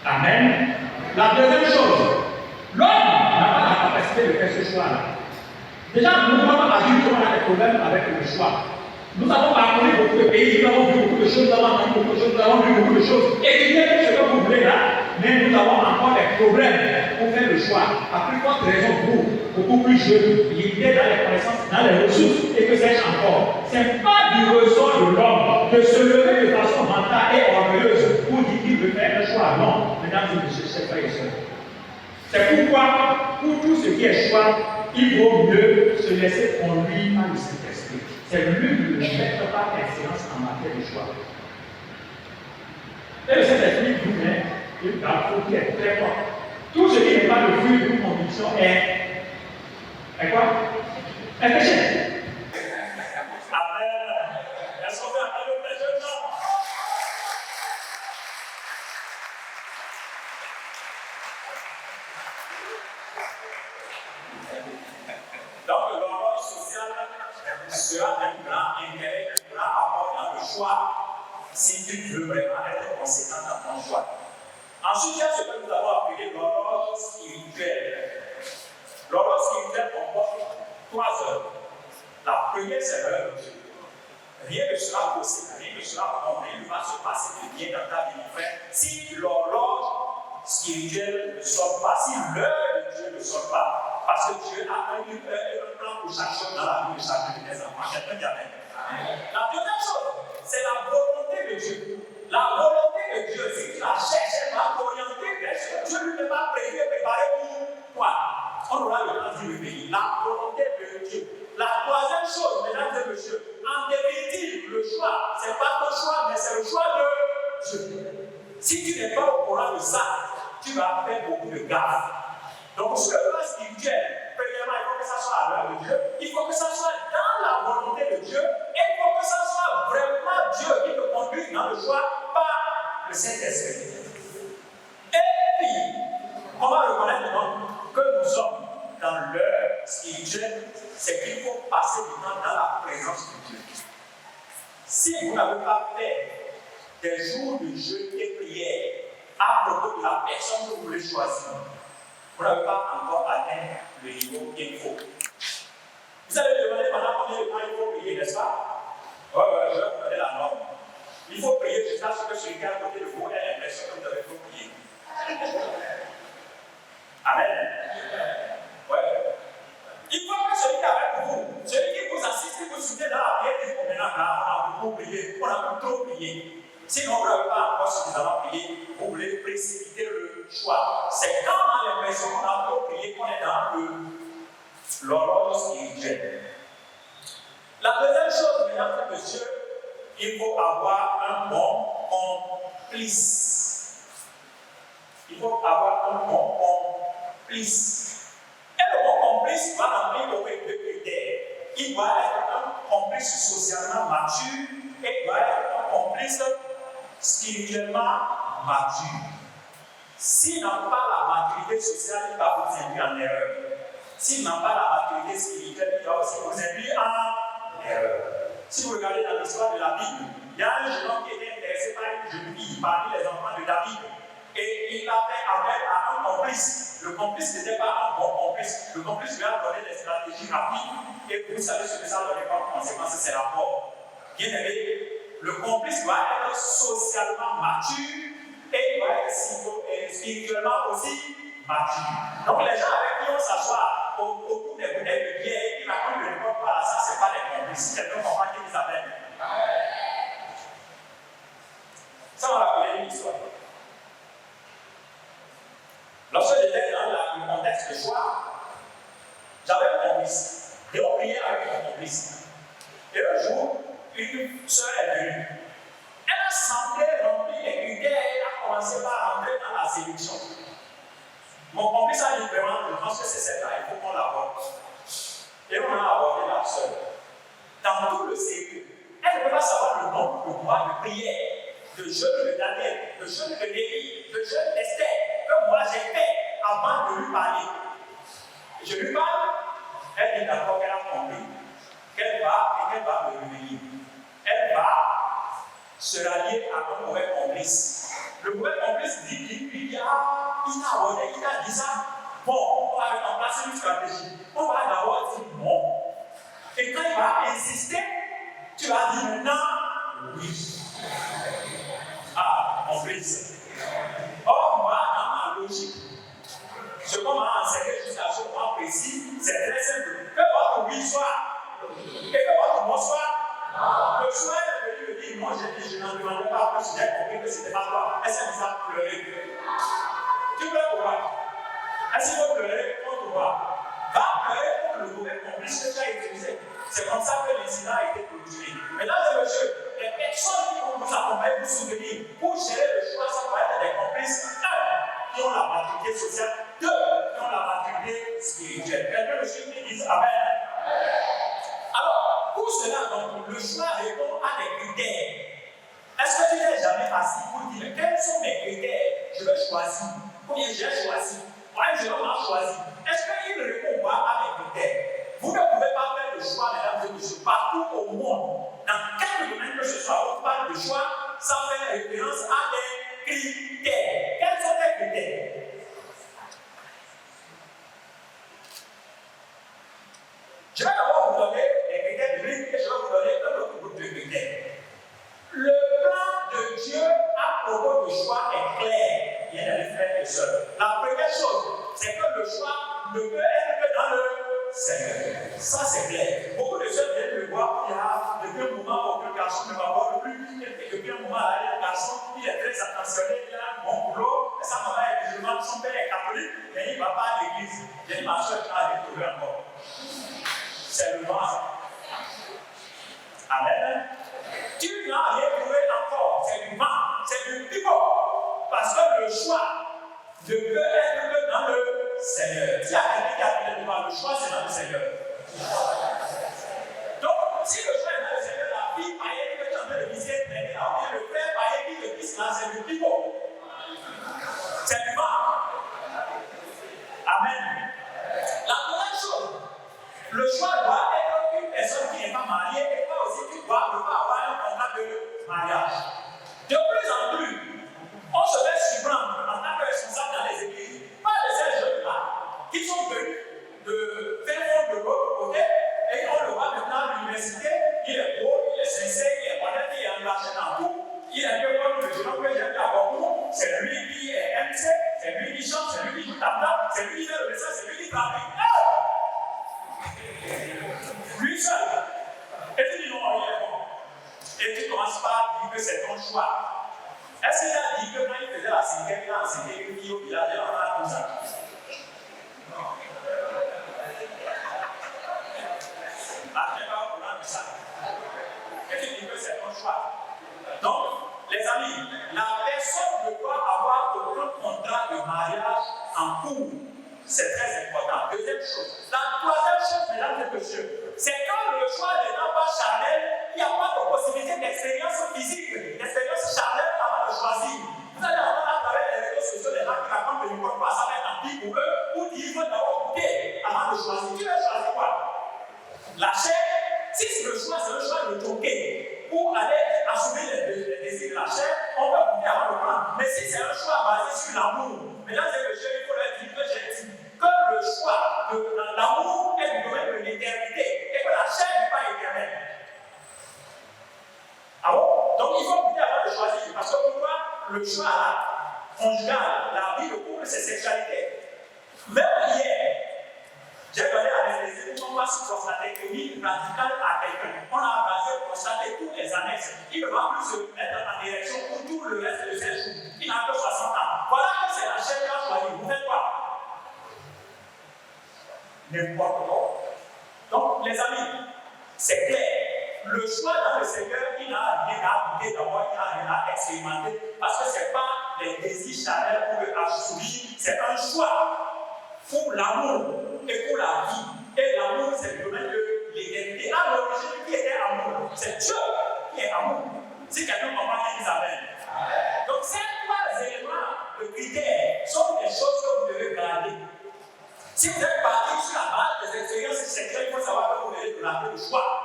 Amen. La deuxième chose, l'homme n'a pas la capacité de faire ce choix-là. Déjà, nous avons des problèmes avec le choix. Nous avons parcouru beaucoup de pays, nous avons vu beaucoup de choses, nous avons entendu beaucoup de choses, nous avons vu beaucoup de choses. Étudiez tout ce que vous voulez là, mais nous avons encore des problèmes pour faire le choix. À plus forte raison, vous, beaucoup plus jeunes, limitez dans les connaissances, dans les ressources, et que sais-je encore. Ce n'est pas du ressort de l'homme de se lever de façon mentale et orgueilleuse pour dire qu'il veut faire un choix. Non, mesdames et messieurs, chers frères et sœurs. C'est pourquoi, pour tout ce qui est choix, il vaut mieux se laisser conduire par le Saint-Esprit. C'est lui qui ne met pas excellence en matière de choix. Et le Saint-Esprit vous met Une garde qui est très forte. Tout ce qui n'est pas le fruit d'une conviction est quoi? Est péché. Amen. Est-ce qu'on fait un cadeau pour les jeunes gens? Donc, l'horloge sociale sera d'un grand intérêt, un grand apport dans le choix si tu veux vraiment être conséquent dans ton choix. Ensuite, il y a ce que nous avons appelé l'horloge spirituelle. L'horloge spirituelle comporte 3 heures. La première, c'est l'heure de Dieu. Rien ne sera possible, rien ne sera bon, rien ne va se passer de bien dans ta vie, mon frère, si l'horloge spirituelle ne sonne pas, si l'heure de Dieu ne sonne pas. Parce que Dieu a un plan pour chaque chose dans la vie de chacun de tes enfants. Quelqu'un dit Amen. La deuxième chose, c'est la volonté de Dieu. La volonté de Dieu, si tu la cherches, elle va t'orienter vers ce que Dieu lui n'a prévu et préparé pour toi. On aura le temps d'y revenir. La volonté de Dieu. La troisième chose, mesdames et messieurs, en définitive, le choix, ce n'est pas ton choix, mais c'est le choix de Dieu. Si tu n'es pas au courant de ça, tu vas faire beaucoup de gaffe. Donc, sur le plan spirituel, premièrement, il faut que ça soit à l'heure de Dieu, il faut que ça soit dans la volonté de Dieu, et il faut que ça soit vraiment Dieu qui te conduit dans le choix par le Saint-Esprit. Et puis, on va reconnaître donc que nous sommes dans l'heure spirituelle, c'est qu'il faut passer du temps dans la présence de Dieu. Si vous n'avez pas fait des jours de jeûne et prière à propos de la personne que vous voulez choisir, vous n'avez pas encore atteint le niveau qu'il faut. Vous allez me demander pendant combien de temps il faut prier, n'est-ce pas? Je vais vous donner la norme. Il faut prier jusqu'à ce que celui qui est à côté de vous ait l'impression que vous avez trop prié. Amen. Ouais. Il faut que celui qui est avec vous, celui qui vous assiste, qui vous soutient dans la prière, dit qu'on est là, on a beaucoup prié, on a trop prié. Sinon, vous n'avez pas encore suffisamment prié, vous voulez précipiter le choix. C'est quand on a l'impression qu'on a trop prié qu'on est dans l'horloge spirituelle. La deuxième chose, mesdames et messieurs, il faut avoir un bon complice. Il faut avoir un bon complice. Et le bon complice va remplir le critères. Il doit être un complice socialement mature et il doit être un complice spirituellement mature. S'il n'a pas la maturité sociale, il va vous induire en erreur. S'il n'a pas la maturité spirituelle, il va aussi vous induire en erreur. Si vous regardez dans l'histoire de la Bible, il y a un jeune homme qui était intéressé par une jeune fille parmi les enfants de David. Et il a fait appel à un complice. Le complice n'était pas un bon complice. Le complice lui a donné des stratégies rapides. Et vous savez ce que ça donne comme conséquence, c'est la mort. Bien aimé, le complice doit être socialement mature et il doit être spirituellement aussi mature. Donc les gens avec qui on s'assoit autour des bouteilles de bière et qui racontent le repas par ça, ce n'est pas des complices. Quelqu'un comprend qui nous appelle. Ça, on va connaître une histoire. Lorsque j'étais dans le contexte de choix, j'avais un complice. Et on priait avec mon complice. Et un jour, une soeur est venue. Elle a semblé remplir les critères et elle a commencé par rentrer dans la séduction. Mon complice a dit vraiment, je pense que c'est celle-là, il faut qu'on l'aborde. Et on a abordé la soeur. Dans tout le sérieux, elle ne peut pas savoir le nombre de mois de prière, de jeûne de Daniel, de jeûne de Lévi, de jeûne d'Esther, que moi j'ai fait avant de lui parler. Je lui parle, elle dit d'abord qu'elle a compris, qu'elle va me revenir. Elle va se rallier à un mauvais complice. Le mauvais complice dit, il a abordé, il a dit ça. Bon, on va mettre en place une stratégie. On va d'abord dire non. Et quand il va insister, tu vas dire maintenant, oui. Ah, complice. Or, moi, dans ma logique, ce qu'on m'a enseigné jusqu'à ce moment précis, c'est très simple. Que votre oui soit et que votre non soit. Le soir est venu me dire, moi j'ai dit, je n'en demandais pas plus, j'ai compris que ce n'était pas toi. Elle s'est mise à pleurer. Tu pleures pour moi. Est-ce qu'il faut pleurer contre toi? Va pleurer contre le mauvais complice que tu as utilisé. C'est comme ça que l'incident a été produit. Mesdames et messieurs, les personnes qui vont vous accompagner, vous soutenir, pour gérer le choix, ça doit être des complices. Un, maturité sociale, 2 qui ont la maturité spirituelle. Quelqu'un me suit qui dise Amen. Alors, pour cela, donc, le choix répond à des critères. Est-ce que tu n'es jamais assis pour dire quels sont mes critères? Je vais choisir. Combien j'ai choisi? Moi, je vais m'en choisir. Est-ce qu'il répond pas à mes critères? Vous ne pouvez pas faire le choix, mesdames et messieurs, partout au monde, dans quel domaine que ce soit, on parle de choix sans faire référence à des critères. Quels sont les critères? Je vais d'abord vous donner les critères de l'Église et je vais vous donner un autre groupe de critères. Le plan de Dieu à propos du choix est clair, bien d'aller frères et sœurs. La première chose, c'est que le choix ne peut être que dans le Seigneur. Ça, c'est clair. Beaucoup de sœurs viennent me voir, il y a depuis un moment où le garçon ne m'aborde plus, et depuis un moment, il y a un garçon, il est très attentionné, il a un bon boulot, et sa maman est musulmane, son père est catholique, mais il ne va pas à l'église. J'ai dit, ma soeur, tu as retrouvé encore. C'est le vent. Amen. Tu n'as rien trouvé encore. C'est du vent. C'est du pivot. Parce que le choix ne peut être que dans le Seigneur. Il y a quelqu'un qui a dit le choix, c'est dans le Seigneur. Donc, si le choix est dans le Seigneur, la fille païenne que tu es en train de viser, le frère païen qui te vise là, c'est du pivot. C'est du vent. Amen. La première chose, le choix doit être une personne qui n'est pas mariée et toi aussi tu dois avoir un contrat de mariage. De plus en plus, on se fait surprendre en tant que responsable dans les églises par ces jeunes-là qui sont venus de faire fond de l'autre côté et on le voit maintenant à l'université, il est beau, il est sincère, il est honnête, il est engagé dans tout. Il est un peu comme le jeune homme que j'ai vu à Bordeaux, c'est lui qui est MC, c'est lui qui chante, c'est lui qui joue table, c'est lui qui fait le message, c'est lui qui travaille. Lui seul. Et tu dis non, il est bon. Et tu commences par dire que c'est ton choix. Est-ce qu'il a dit que quand il faisait la cinquième, il a enseigné une fille au village, il en a comme ça? Non. Ah, je n'ai pas au courant de ça. Et tu dis que c'est ton choix. Donc, les amis, la personne ne doit avoir aucun contrat de mariage en cours. C'est très important. Deuxième chose. La troisième chose, mesdames et messieurs, c'est quand le choix n'étant pas charnel, il n'y a pas de possibilité d'expérience physique, d'expérience charnelle avant de choisir. Vous allez entendre à travers les réseaux sociaux des gens qui racontent que je ne crois pas, ça va être en pire pour eux, ou dire qu'ils vont d'abord goûter avant de choisir. Tu veux choisir quoi? La chair, si le choix c'est un choix de choquer, pour aller assumer les désirs de la chair, on peut goûter avant de prendre. Mais si c'est un choix basé sur l'amour, mesdames et messieurs, il faut leur dire que j'ai dit que le choix de l'amour est du domaine de l'éternité et que la chair n'est pas éternelle. Ah bon? Donc il faut goûter avant de choisir. Parce que pourquoi? Le choix conjugal, la vie de couple, c'est sexualité. Même hier, j'ai donné à l'anesthésie pour qu'on fasse une prostatectomie radicale à quelqu'un. On a basé, constaté tous les annexes. Il ne va plus se mettre en érection pour tout le reste de ses jours. Il n'a que 60 ans. Voilà que c'est la chair qui a choisi. Vous faites quoi? N'importe quoi. Donc, les amis, c'est clair. Le choix dans le Seigneur, il n'a rien à goûter d'abord, il n'a rien à expérimenter. Parce que ce n'est pas les désirs charnels pour le assouvir, c'est un choix pour l'amour et pour la vie. Et l'amour, c'est le domaine de l'éternité. À l'origine, qui était amour? C'est Dieu qui est amour. Si quelqu'un comprend, il dit Amen. Donc, ces trois éléments de critères sont des choses que vous devez garder. Si vous êtes parti sur la base des expériences sexuelles, il faut savoir que vous devez garder le choix.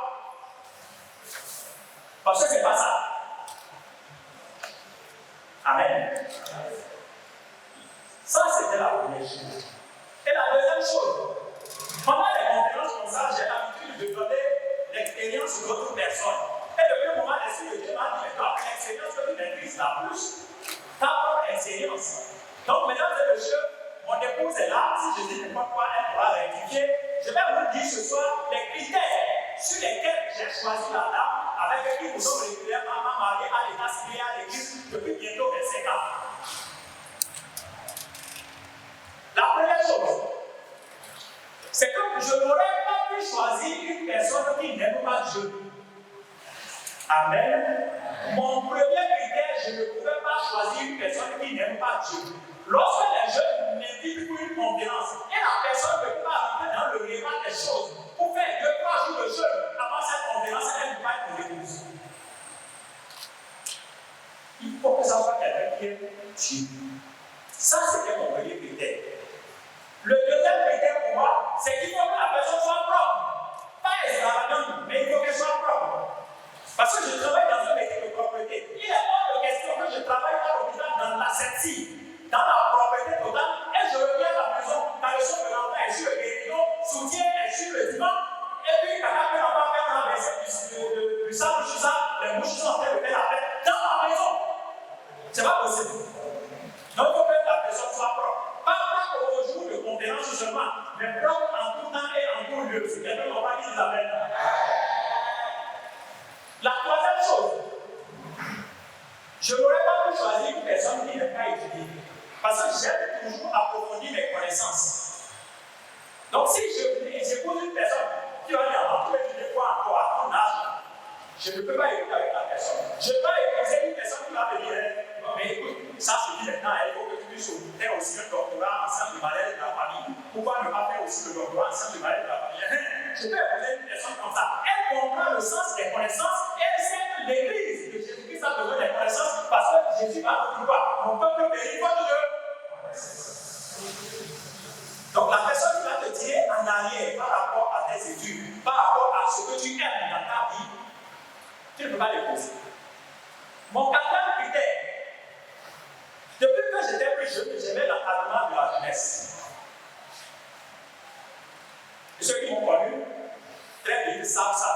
Parce que ce n'est pas ça. Amen. Ça, c'était la première chose. Et la deuxième chose, pendant les conférences comme ça, j'ai l'habitude de donner l'expérience d'autres personnes. Et depuis le moment, l'Esprit de Dieu m'a dit, mais toi, l'expérience que tu maîtrises la plus, ta propre expérience. Donc, mesdames et messieurs, mon épouse est là. Si je dis n'importe quoi, elle pourra rectifier. Je vais vous dire ce soir les critères sur lesquels j'ai choisi la dame avec qui nous sommes régulièrement mariés à l'état civil à l'église depuis bientôt 25 ans. La première chose, c'est que je n'aurais pas pu choisir une personne qui n'aime pas Dieu. Amen. Mon premier critère, je ne pouvais pas choisir une personne qui n'aime pas Dieu. Lorsque les jeunes Ça, c'était mon premier critère. Le deuxième critère pour moi, c'est qu'il faut que la personne soit propre. Pas extravagante, mais il faut qu'elle soit propre. Parce que je travaille dans un métier de propreté. Il est hors de question que je travaille à l'hôpital dans l'asepsie, dans la propreté totale, et je reviens à la maison, caleçon de l'enfant est sur le guéridon, soutien est sur le divan, et puis quand on va faire la vaisselle du sable sur ça, les mouches sont en train de faire la fête dans ma maison. C'est pas possible. Donc il faut que la personne soit propre. Pas propre au jour de conférence seulement, mais propre en tout temps et en tout lieu. C'est quelqu'un qui va dire Isabelle. La troisième chose, je n'aurais pas pu choisir une personne qui n'est pas étudiée. Parce que j'aime toujours approfondir mes connaissances. Donc si j'écoute une personne qui va dire « tu veux étudier quoi encore à ton âge ?» je ne peux pas écouter avec la personne. Je peux épouser une personne qui va me dire « non mais écoute, ça se dit maintenant, il faut que tu puisses faire aussi un doctorat en sciences de maladie de la famille. Pourquoi ne pas faire aussi le doctorat en sciences de maladie de la famille ?» Je peux épouser une personne comme ça. Elle comprend le sens des connaissances et elle sait que l'Église de Jésus-Christ a besoin des connaissances parce que Jésus va nous dire mon peuple périt faute de. Donc la personne qui va te tirer en arrière par rapport à tes études, par rapport à ce que tu aimes dans ta vie, tu ne peux pas l'épouser. Mon quatrième critère, depuis que j'étais plus jeune, j'aimais l'encadrement de la jeunesse. Et ceux qui m'ont connu, très vite savent ça.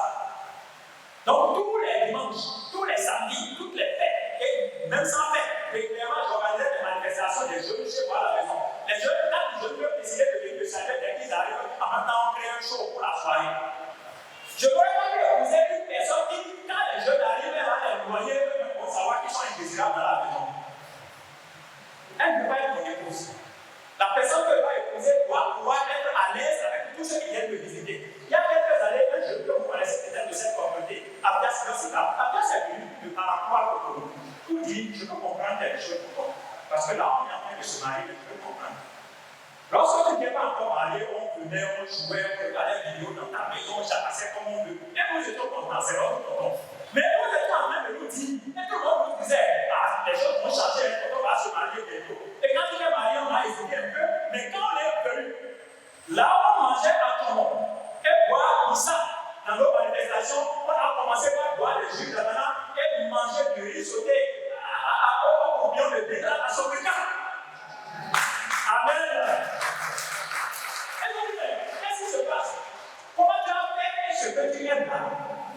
Donc tous les dimanches, tous les samedis, toutes les fêtes, et même sans fête, régulièrement j'organisais des manifestations des jeunes chez moi à la maison. Les jeunes, quand les jeunes peuvent décider de venir de servir dès qu'ils arrivent, en même temps on crée un show pour la soirée. Je n'aurais pas pu épouser une personne qui, quand les jeunes arrivent, elle va les noyer eux-mêmes pour savoir qu'ils sont indésirables dans la maison. Elle ne peut pas être mon épouse. La personne que je vais épouser doit pouvoir être à l'aise avec tous ceux qui viennent me visiter. Il y a quelques années, un jeune que vous connaissez peut-être de cette communauté, Abdias Yossika, Abdias est venu de Paracoa Cotonou. Il dit, je peux comprendre quelque chose pour toi. Parce que là, on est en train de se marier, je peux comprendre. Lorsque tu n'es pas encore marié, on venait, on jouait, on regardait des vidéos dans ta maison, on chamassait comme on veut. Et vous étiez contents, c'est votre tonton. Mais vous étiez en train de nous dire, et tout le monde nous disait, ah, les choses vont changer, quand on va se marier bientôt. Et quand tu es marié, on a hésité un peu, mais quand on est venu, là où on mangeait à ton nom, et boire tout ça, dans nos manifestations, on a commencé par boire des jus d'ananas et manger du riz sauté au bouillon de bétail à son cas. Amen. Qu'est-ce qui se passe? Comment tu as fait ce que tu aimes là?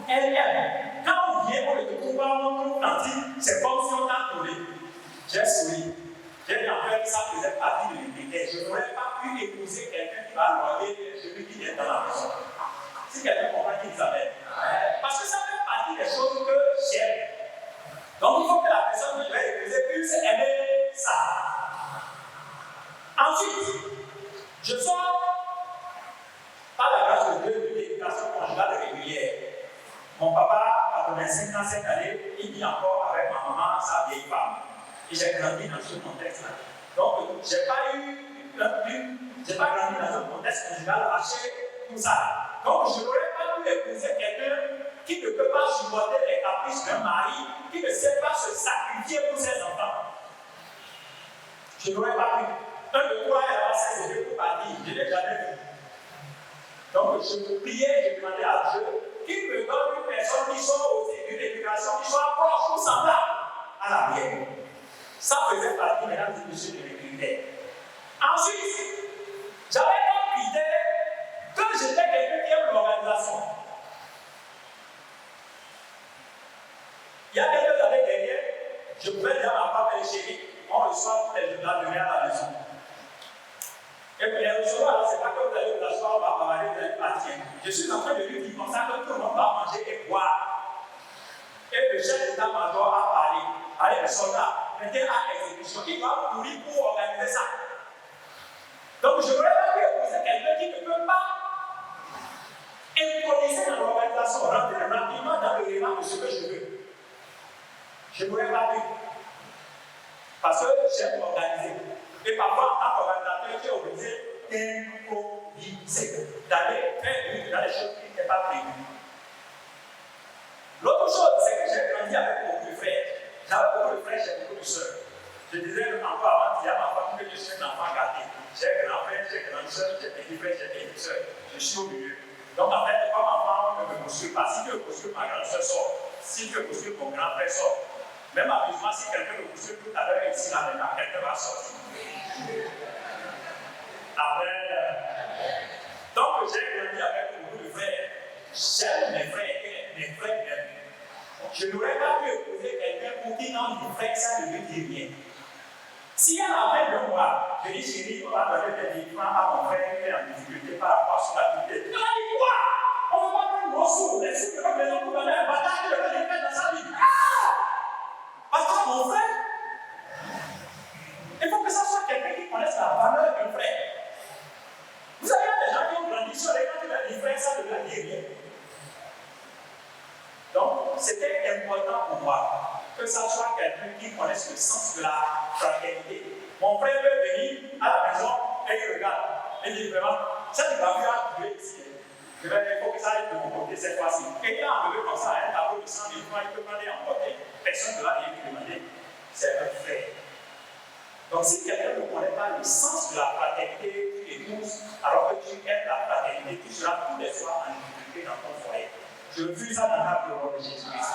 Elle aime. Quand on vient, on ne te trouve pas, on trouve gentil, c'est comme si on t'a trouvé. J'ai souri. J'ai bien fait que ça faisait partie de l'unité. Je n'aurais pas pu épouser quelqu'un qui va noyer celui qui vient dans la maison. Si quelqu'un comprend qui Isabelle. Parce que ça fait partie des choses que j'aime. Donc il faut que la personne que je vais épouser puisse aimer ça. Ensuite, je sors par la grâce de Dieu d'une éducation conjugale régulière. Mon papa, à 85 ans cette année, il vit encore avec ma maman, sa vieille femme. Et j'ai grandi dans ce contexte-là. Donc, je n'ai pas grandi dans un contexte conjugal haché, tout ça. Donc, je n'aurais pas pu épouser quelqu'un qui ne peut pas supporter les caprices d'un mari, qui ne sait pas se sacrifier pour ses enfants. Je n'aurais pas pu. Un de toi, elle va s'aider pour partir. Je ne l'ai jamais vu. Donc, je priais, je demandais à Dieu qu'il me donne une personne qui soit aussi d'une éducation, qui soit proche ou semblable à la mienne. Ça faisait partie, mesdames et messieurs, de mes critères. Ensuite, j'avais comme critère que j'étais quelqu'un qui aime l'organisation. Il y a quelques années dernière, je pouvais dire à ma femme et chérie, on reçoit tous les jours la lumière à la maison. Et puis les recevoir, c'est pas que vous allez vous asseoir, on va parler, vous allez partir. Je suis en train de lui dire comme ça que tout le monde va manger et boire. Et le chef d'état-major a parlé. Allez, le soldat, mettez à exécution. Il va courir pour organiser ça. Donc, je n'aurais pas pu épouser quelqu'un qui ne peut pas improviser dans l'organisation, rentrer rapidement dans le réman de ce que je veux. Je n'aurais pas pu. Parce que j'aime m'organiser. Et parfois, en tant qu'organisateur, tu es obligé d'improviser, d'aller très vite dans les choses qui n'étaient pas prévues. L'autre chose, c'est que j'ai grandi avec beaucoup de frères. J'avais beaucoup de frères, j'ai beaucoup de sœurs. Je disais encore avant, il y a ma femme que petite soeur, j'ai petit frère, j'ai petite soeur. Je suis au milieu. Donc en fait, comme enfant, on ne me poursuit pas. Si Dieu poursuit ma grande soeur sort, si Dieu poursuit mon grand frère sort, même amusement, si quelqu'un me poursuit tout à l'heure ici, là maintenant, quelqu'un va sortir. Amen. Donc j'ai grandi avec beaucoup de frères. J'aime mes frères même. Je n'aurais pas pu épouser quelqu'un pour qui non, du frère, ça ne veut dire rien. Si elle avait de moi, je dis chérie, on va donner des livres à mon frère qui est en difficulté par rapport à son activité. Elle a dit quoi? On ne va pas prendre nos sous. Les sous que notre maison pour donner un bataille que le fait dans sa vie. Parce que mon frère, il faut que ça soit quelqu'un qui connaisse la valeur d'un frère. Vous savez, il y a des gens qui ont grandi sur les gens qui veulent dire frère, ça ne veut dire rien. Donc, c'était important pour moi que ça soit quelqu'un qui connaisse le sens de la fraternité. Mon frère peut venir à la maison et il regarde. Et il dit vraiment, ça ne va plus arriver ici. Il faut que ça aille de mon côté cette fois-ci. Quelqu'un a enlevé comme ça un tableau de 100 000 francs, il peut prendre et emporter. Personne ne va rien lui demander. C'est un frère. Donc, si quelqu'un ne connaît pas le sens de la fraternité, tu épouses, alors que tu aimes la fraternité, tu seras tous les soirs en difficulté dans ton foyer. Je vis ça dans la parole de Jésus-Christ.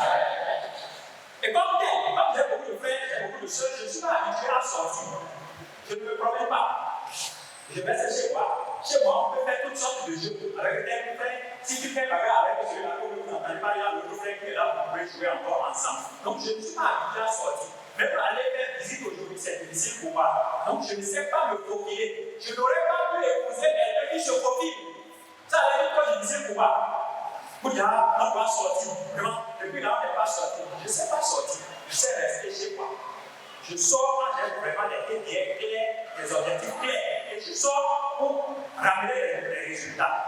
Et comme j'ai beaucoup de frères, j'ai beaucoup de soeurs, je ne suis pas habitué à sortir. Je ne me promets pas. Je vais chez moi. Chez moi, on peut faire toutes sortes de jeux avec tes frères. Si tu fais bagarre avec celui-là, vous n'entendez pas, il y a l'autre frère qui est là, vous pouvez jouer encore ensemble. Donc, je ne suis pas habitué à sortir. Même aller faire visite aujourd'hui, c'est difficile pour moi. Donc, je ne sais pas me profiler. Je n'aurais pas pu épouser quelqu'un qui se profile. Ça allait être quoi difficile pour moi. Pour dire, on doit sortir. Vraiment, depuis là, on n'est pas sorti. Je ne sais pas sortir. Je sais rester chez moi. Je sors quand j'ai vraiment des idées claires, des objectifs clairs. Et je sors pour ramener les résultats.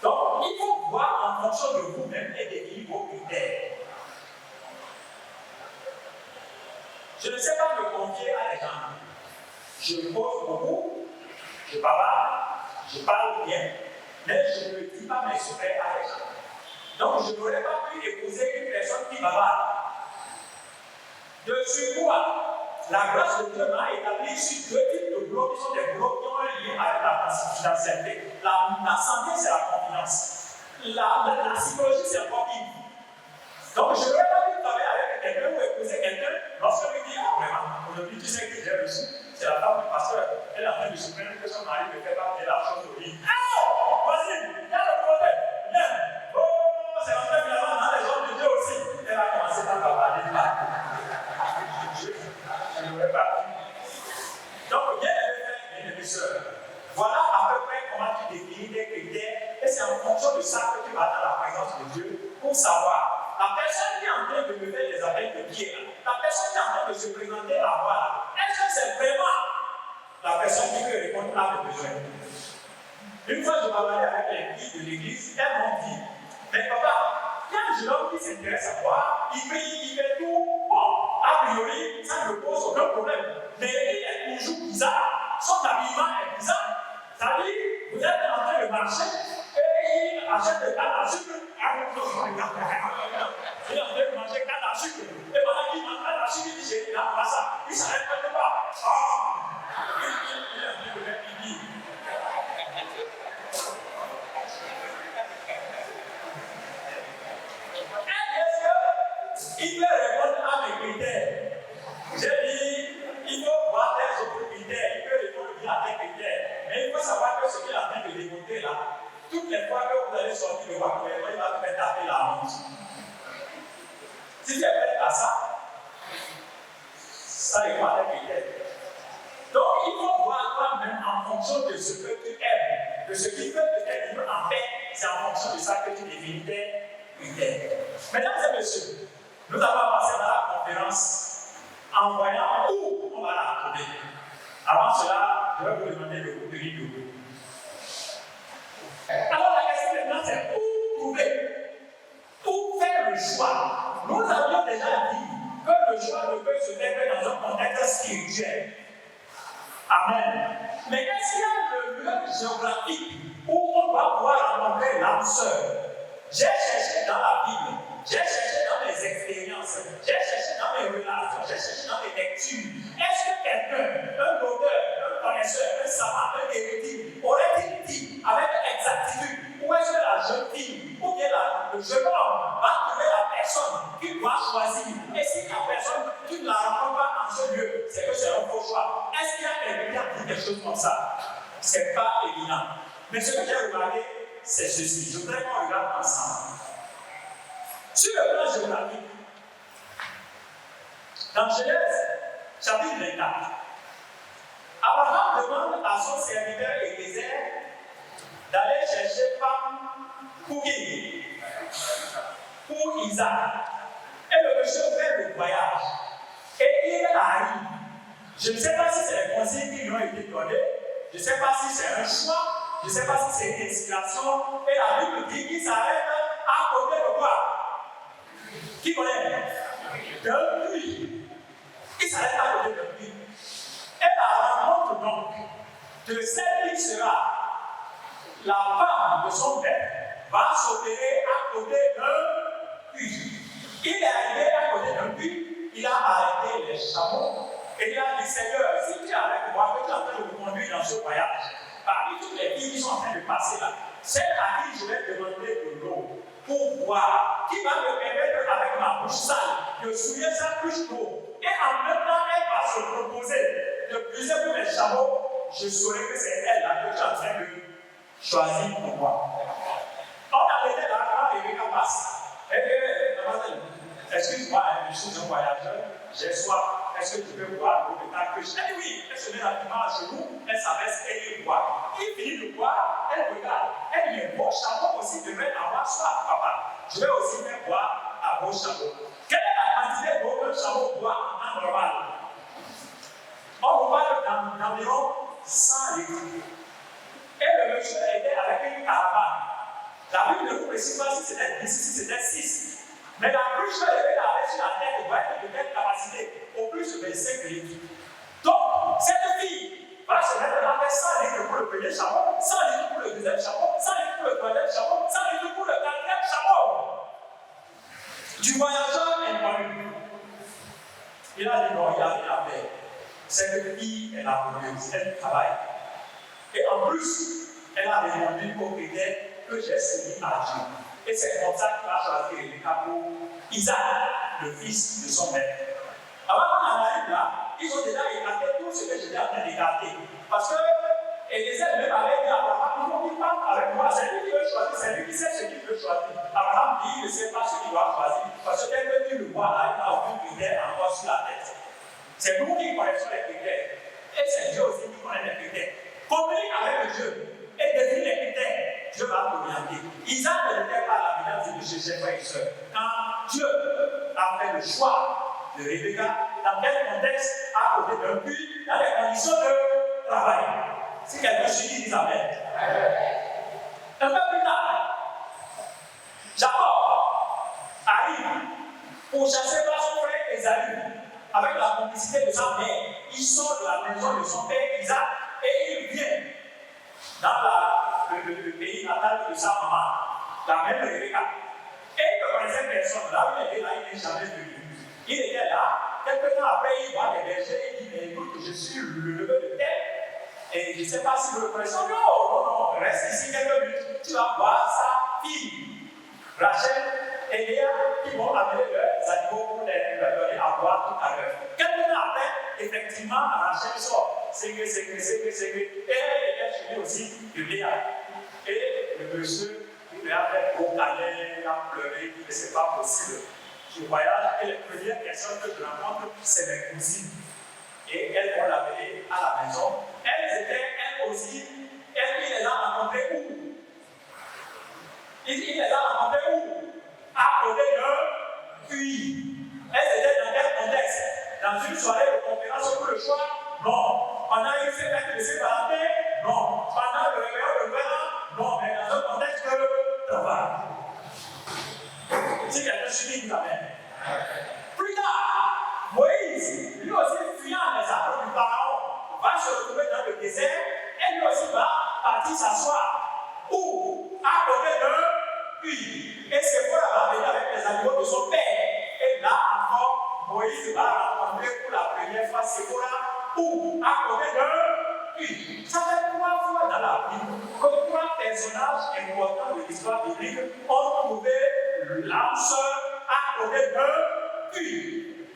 Donc, il faut voir en fonction de vous-même et définir vos critères. Je ne sais pas me confier à des gens. Je me pose beaucoup, je parle bien. Mais je ne dis pas mes secrets à les gens. Donc, je n'aurais pas pu épouser une personne qui bavarde. De surcroît, la grâce de Dieu m'a établi sur deux types de blocs qui sont des blocs qui ont un lien avec la confidentialité. La santé, c'est la confidence. La psychologie, c'est le coping. Donc, je n'aurais pas pu travailler avec quelqu'un ou épouser quelqu'un lorsque je dis, vraiment, aujourd'hui, tu sais que j'ai reçu. C'est la femme du pasteur. Elle est en train de se plaindre que son mari ne fait pas bien la chose au lit. Vas-y, il y a le problème. Viens. Oh, c'est en train finalement dans les hommes de Dieu aussi. Elle a commencé par parler de là. Je n'aurais pas pu. Donc, bien aimé soeur, voilà à peu près comment tu définis tes critères. Et c'est en fonction de ça que tu vas dans la présence de Dieu pour savoir. La personne qui est en train de me faire des appels de pied, la personne qui est en train de se présenter la voix, est-ce que c'est vraiment la personne qui peut répondre à mes besoins? Une fois, je parlais avec les filles de l'église, elles m'ont dit, mais papa, il y a un jeune homme qui s'intéresse à moi, il prie, il fait tout. Bon, a priori, ça ne me pose aucun problème. Mais il est toujours bizarre, son habillement est bizarre. C'est-à-dire, vous êtes en train de marcher et il achète des cannes à sucre. Il est en train de manger canne à sucre. Et pendant qu'il mange canne à sucre, il dit, j'ai dit, là, pas ça. Il ne s'arrête pas. Il est en train de faire pipi. Il peut répondre à mes critères. J'ai dit, il faut voir tes autres critères. Il peut répondre bien à tes critères. Mais il faut savoir que ce qu'il est en train de démontrer là, toutes les fois que vous allez sortir de votre maison, il va vous faire taper la honte. Si tu es prêt à ça, ça répond à tes critères. Donc, il faut voir toi-même en fonction de ce que tu aimes, de ce qui peut te tenir en paix. C'est en fonction de ça que tu définis tes critères. Mesdames et messieurs, nous avons avancé dans la conférence en voyant où on va la retrouver. Avant cela, je vais vous demander de vous tenir debout. Alors la question maintenant, c'est où trouver, où faire le choix. Nous avions déjà dit que le choix ne peut se faire que dans un contexte spirituel. Amen. Mais est-ce qu'il y a le lieu géographique où on va pouvoir rencontrer l'âme sœur? J'ai cherché dans la Bible, j'ai cherché dans mes expériences, j'ai cherché dans mes relations, j'ai cherché dans mes lectures. Est-ce que quelqu'un, un auteur, un connaisseur, un savant, un héritier, quelque chose comme ça. Ce n'est pas évident. Mais ce que j'ai remarqué, c'est ceci. Je voudrais qu'on regarde ensemble. Sur le plan géographique, dans Genèse, chapitre 24, Abraham demande à son serviteur Eliezer d'aller chercher femme pour qui? Pour Isaac. Et le monsieur fait le voyage. Et il arrive. Je ne sais pas si c'est les consignes qui lui ont été données. Je ne sais pas si c'est un choix. Je ne sais pas si c'est une inspiration. Et la Bible dit qu'il s'arrête à côté de quoi? Qui connaît? D'un puits. Il s'arrête à côté d'un puits. Et la rencontre donc de celle qui sera la femme de son père va s'opérer à côté d'un puits. Il est arrivé à côté d'un puits, il a arrêté les chameaux et il a dit Seigneur, si tu es avec moi, que tu es en train de me conduire dans ce voyage, parmi toutes les filles qui sont en train de passer là, celle à qui je vais demander de l'eau pour boire, qui va me permettre avec ma bouche sale de souiller sa couche d'eau, et en même temps elle va se proposer de puiser pour les chameaux, je saurai que c'est elle là que tu es en train de choisir pour moi. On a été là quand Rebecca passe. Mademoiselle, excuse-moi, je suis un voyageur, j'ai soif. Est-ce que tu peux boire l'eau de ta cruche? Elle dit oui, elle se met rapidement à genoux, elle s'abaisse et elle boit. Il finit de boire, elle regarde. Elle dit, mais vos chameaux aussi devraient avoir soif, papa. Je vais aussi faire boire à vos chameaux. Quelle est la quantité d'eau qu'un chameau boit en temps normal? On vous parle d'environ 100 litres. Et le monsieur était avec une caravane. La Bible ne vous précise pas si c'était 10, si c'était 6. Mais la cruche que le gars avait sur la tête doit être de quelle capacité? Au plus de 25 litres. Donc, cette fille va se mettre à faire 100 litres pour le premier chameau, 100 litres pour le deuxième chameau, 100 litres pour le troisième chameau, 100 litres pour le quatrième chameau. Du voyageur inconnu. Il a dit non, il a rien à faire. Cette fille est laborieuse, elle travaille. Et en plus, elle a répondu au critère que j'ai soumis à Dieu. Et c'est comme ça qu'il a choisi Rebecca pour Isaac, le fils de son père. Avant qu'on en arrive là, ils ont déjà écarté tout ce que j'étais en train d'écarter. Parce que Eliezer même avait dit à Abraham, il faut qu'il parle avec moi, c'est lui qui veut choisir, c'est lui qui sait ce qu'il veut choisir. Abraham dit, il ne sait pas ce qu'il doit choisir. Parce que dès que tu le vois là, il n'a aucun critère encore sur la tête. C'est nous qui connaissons les critères. Et c'est Dieu aussi qui connaît les critères. Communique avec Dieu et définit les critères. Dieu va t'orienter. Isaac n'était pas à la ménage de ses frères et sœurs. Quand Dieu a fait le choix de Rebecca, dans quel contexte? À côté d'un puits, dans les conditions de travail. Si quelqu'un suit, dit Amen. Un peu plus tard, Jacob arrive pour chasser par son frère Esaü. Avec la complicité de sa mère, il sort de la maison de son père Isaac et il vient dans le pays natal de sa maman, la même Rebecca. Et il ne connaissait personne. Là où il était là, il n'est jamais venu. Il était là, quelques temps après, il voit des bergers et il dit, mais écoute, je suis le neveu de tel. Et je ne sais pas si vous le connaissez. Non, reste ici quelques minutes. Tu vas voir sa fille, Rachel et Léa, qui vont amener leurs animaux pour leur donner à boire tout à l'heure. Quelques temps après, effectivement, Rachel sort. Et elle était chez lui aussi de Léa. Et le monsieur, il lui a fait gros câlin, il a pleuré, il dit, c'est pas possible. Je voyage et les premières personnes que je rencontre, c'est mes cousines. Et elles vont l'amener à la maison. Elles étaient, elles aussi, il les a rencontrées où? Il les a rencontrées où? À côté d'un puits. Elles étaient dans quel contexte? Dans une soirée de conférence pour le choix? Non. Pendant une fête de séparation? Non. Pendant le réveillon de Noël? Non. Mais dans un contexte de travail. Si quelqu'un suit, dit Amen. Plus tard, Moïse, lui aussi fuyant les affronts du pharaon, va se retrouver dans le désert et lui aussi va partir s'asseoir. Où? À côté d'un puits. Et c'est pour va venir avec les animaux de son père. Et là encore, Moïse va rencontrer pour la première fois Séphora. Où? À côté d'un puits. Ça fait 3 fois dans la Bible que 3 personnages importants de l'histoire biblique ont trouvé l'âme sœur à côté d'un puits.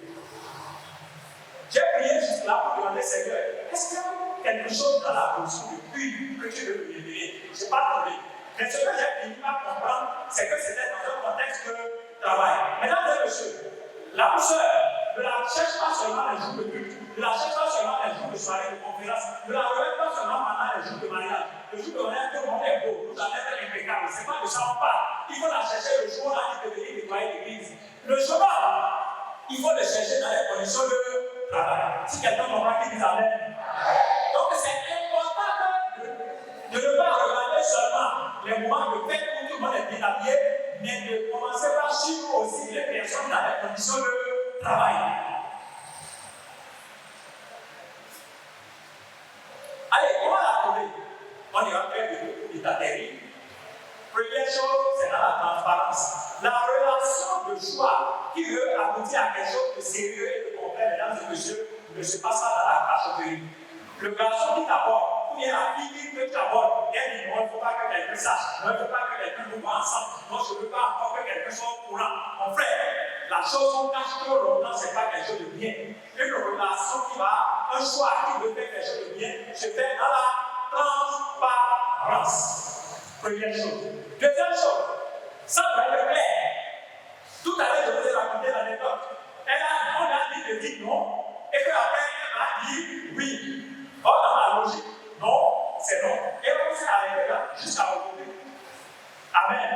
J'ai prié juste là pour demander Seigneur, est-ce qu'il y a quelque chose dans la position de puis que tu veux me révéler. Je n'ai pas trouvé. Mais ce que j'ai fini par comprendre, c'est que c'était dans un contexte de travail. Mesdames et messieurs, la douceur ne la cherche pas seulement les jours de culte, ne la cherche pas seulement les jours de soirée de conférence, ne la regarde pas seulement pendant les jours de mariage. Le jour de mariage, tout le monde est beau, nous allons être impeccable. Ce n'est pas de ça on parle. Il faut la chercher le jour là, il peut venir nettoyer l'église. Le cheval, il faut le chercher dans les conditions de travail. Si quelqu'un comprend qu'il dit Amen. Donc c'est important de ne pas regarder seulement les moments de fête où tout le monde est bien habillé, mais de commencer par suivre aussi les personnes dans les conditions de travail. Allez, comment la trouver? On est en train de t'atterrir. Première chose, c'est dans la transparence. La relation de choix qui veut aboutir à quelque chose de sérieux et de concret, mesdames et messieurs, ne se passe pas dans la cachotterie. Le garçon qui t'aborde, ou bien la fille que tu abordes, elle dit non, il ne faut pas que quelqu'un sache, non, il ne faut pas que quelqu'un nous voit ensemble, non, je ne veux pas encore que quelqu'un soit au courant. Mon frère, la chose qu'on cache trop longtemps, ce n'est pas quelque chose de bien. Une relation qui va, un choix qui veut faire quelque chose de bien, se fait dans la transparence. Première chose. Deuxième chose, ça doit être clair. Tout à l'heure, je vous ai raconté l'anecdote. On a dit de dire non, et qu'après, elle a dit oui. Or, dans la logique, non, c'est non. Et on s'est arrêté là, jusqu'à aujourd'hui. Amen.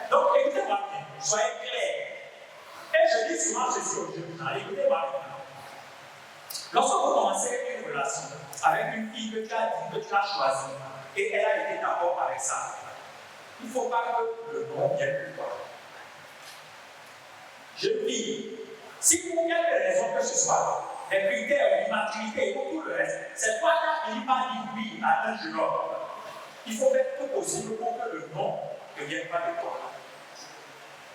Donc, écoutez-moi bien, soyez clairs. Et je dis souvent ceci aux jeunes, écoutez-moi bien. Lorsque vous commencez une relation avec une fille que tu as choisie, et elle a été d'accord avec ça, il ne faut pas que le nom vienne plus toi. Jeune fille, si pour quelque raison que ce soit, les critères, l'immaturité et tout le reste, c'est toi qui as fini par dire oui à un jeune homme. Il faut faire tout possible pour que le nom ne vienne pas de toi.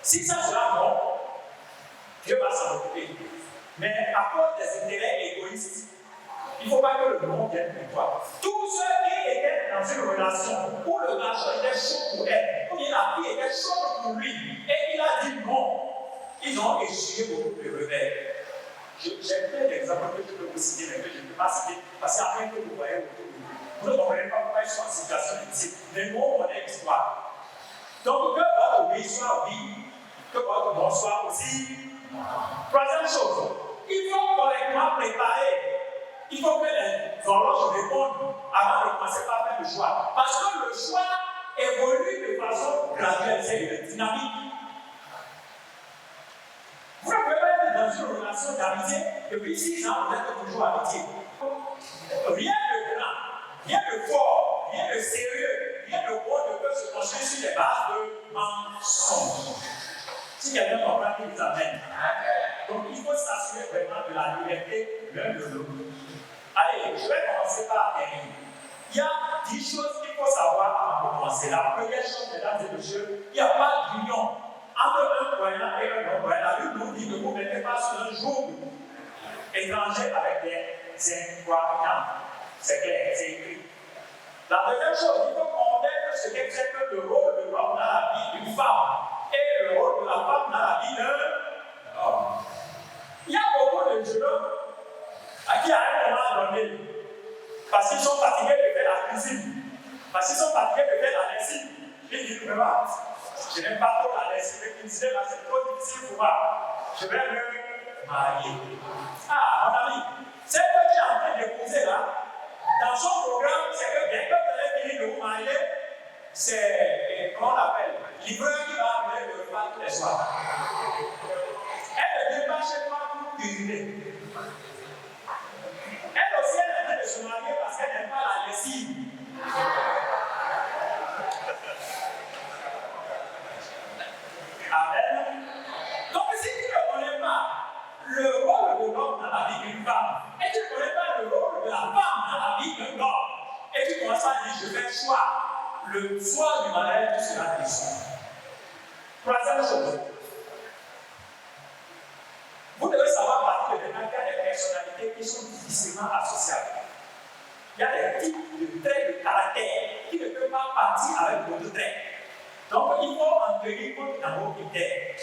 Si ça sera non, Dieu va s'en occuper. Mais à cause des intérêts égoïstes, il ne faut pas que le nom vienne de toi. Tous ceux qui étaient dans une relation où le garçon était chaud pour elle, où la fille était chaude pour lui, et il a dit non, ils ont essuyé beaucoup de revers. J'ai plein d'exemples que je peux vous citer, mais que je ne peux pas citer, parce qu'après que vous voyez autour de vous, vous ne comprenez pas pourquoi ils sont en situation difficile. Mais nous, on connaît l'histoire. Donc, que votre oui soit oui, que votre non soit aussi. Troisième chose, il faut correctement préparer. Il faut que les horloges répondent avant de commencer par faire le choix. Parce que le choix évolue de façon graduelle, c'est dynamique. Vous ne pouvez pas être dans une relation d'amitié depuis 6 ans, vous êtes toujours amitié. Rien de grand, rien de fort, rien de sérieux, rien de bon ne peut se construire sur les bases de mensonges. Si quelqu'un comprend, il vous amène. Donc il faut s'assurer vraiment de la liberté l'un de l'autre. Allez, je vais commencer par terminer. Il y a 10 choses qu'il faut savoir avant de commencer. La première chose, mesdames et messieurs, il n'y a pas d'union entre un croyant et un non-croyant. La Bible nous dit que vous ne mettez pas sur un jour étranger avec des incroyants. C'est clair, c'est écrit. La deuxième chose, il faut connaître ce qu'est le rôle de l'homme dans la vie d'une femme et le rôle de la femme dans la vie d'un homme. Il y a beaucoup de jeunes hommes à qui à un moment donné, parce qu'ils sont fatigués de faire la cuisine, parce qu'ils sont fatigués de faire la lessive, ils disent vraiment, je n'aime pas trop la lessive, mais ils disaient là c'est trop difficile pour moi, je vais me marier. Ah, mon ami, c'est que tu es en train d'épouser là, dans son programme, c'est que bien que vous avez fini de vous marier, c'est, comment on appelle, livreur qui va amener le repas tous les soirs. Elle ne vient pas chez toi pour cuisiner. Elle aussi, elle est en train de se marier parce qu'elle n'aime pas la lessive. Amen. Donc, si tu ne connais pas le rôle de l'homme dans la vie d'une femme, et tu ne connais pas le rôle de la femme dans la vie d'un homme, et tu commences à dire, je fais le choix, le soir du mariage, tu seras déçu. Troisième chose. Vous devez savoir partir de maintenant qu'il y a des personnalités qui sont difficilement associables. Il y a des types de traits de caractère qui ne peuvent pas partir avec d'autres traits. Donc, il faut en tenir compte dans vos critères.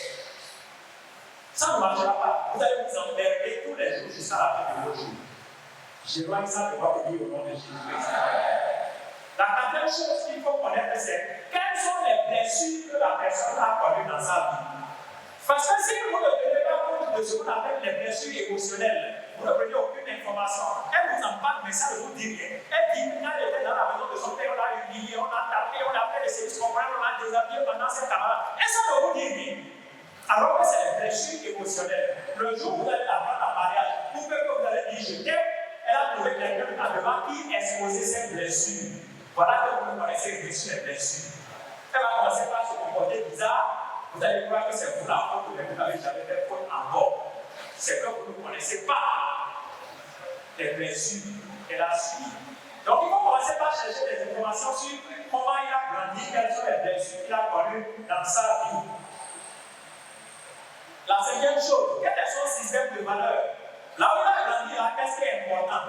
Ça ne marchera pas. Vous allez vous emmerder tous les jours jusqu'à la fin de vos jours. J'éloigne ça de votre vie au nom de Jésus-Christ. La quatrième chose qu'il faut connaître, c'est quelles sont les blessures que la personne a connues dans sa vie. Parce que si vous ne tenez pas compte de ce qu'on appelle les blessures émotionnelles, vous ne prenez aucune information. Elle vous en parle, mais ça ne vous dit rien. Elle dit quand elle était dans la maison de son père, on l'a humilié, on l'a tapé, on l'a fait des services compagnes, on l'a déshabillé pendant ses camarades. Et ça ne vous dit rien. Alors que c'est les blessures émotionnelles. Le jour où vous allez la prendre en mariage, vous pouvez que vous allez dire je t'aime, elle a trouvé quelqu'un devant qui exposer ses blessures. Voilà que vous connaissez les blessures. Elle va commencer par se comporter bizarre. Vous allez croire que c'est pour la faute, mais vous n'avez jamais fait faute encore. C'est que vous ne connaissez pas les blessures qu'elle a suivies. Donc, il faut commencer par chercher des informations sur comment il a grandi, quelles sont les blessures qu'il a connues dans sa vie. La cinquième chose, quel est son système de valeurs? Là où il a grandi, là, qu'est-ce qui est important?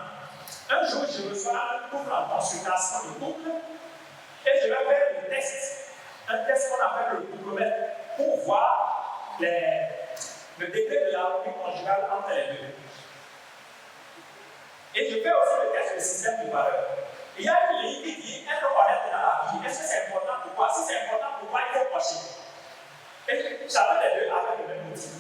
Un jour, je reçois un couple en consultation de couple et je vais faire le test. Un test qu'on appelle le couplomètre pour voir le degré de l'harmonie conjugale entre les deux. Et je fais aussi le test du système de valeurs. Il y a une ligne qui dit être honnête dans la vie. Est-ce que c'est important pour quoi? Si c'est important pour quoi, il faut cocher. Et chacun des deux avait le même outil.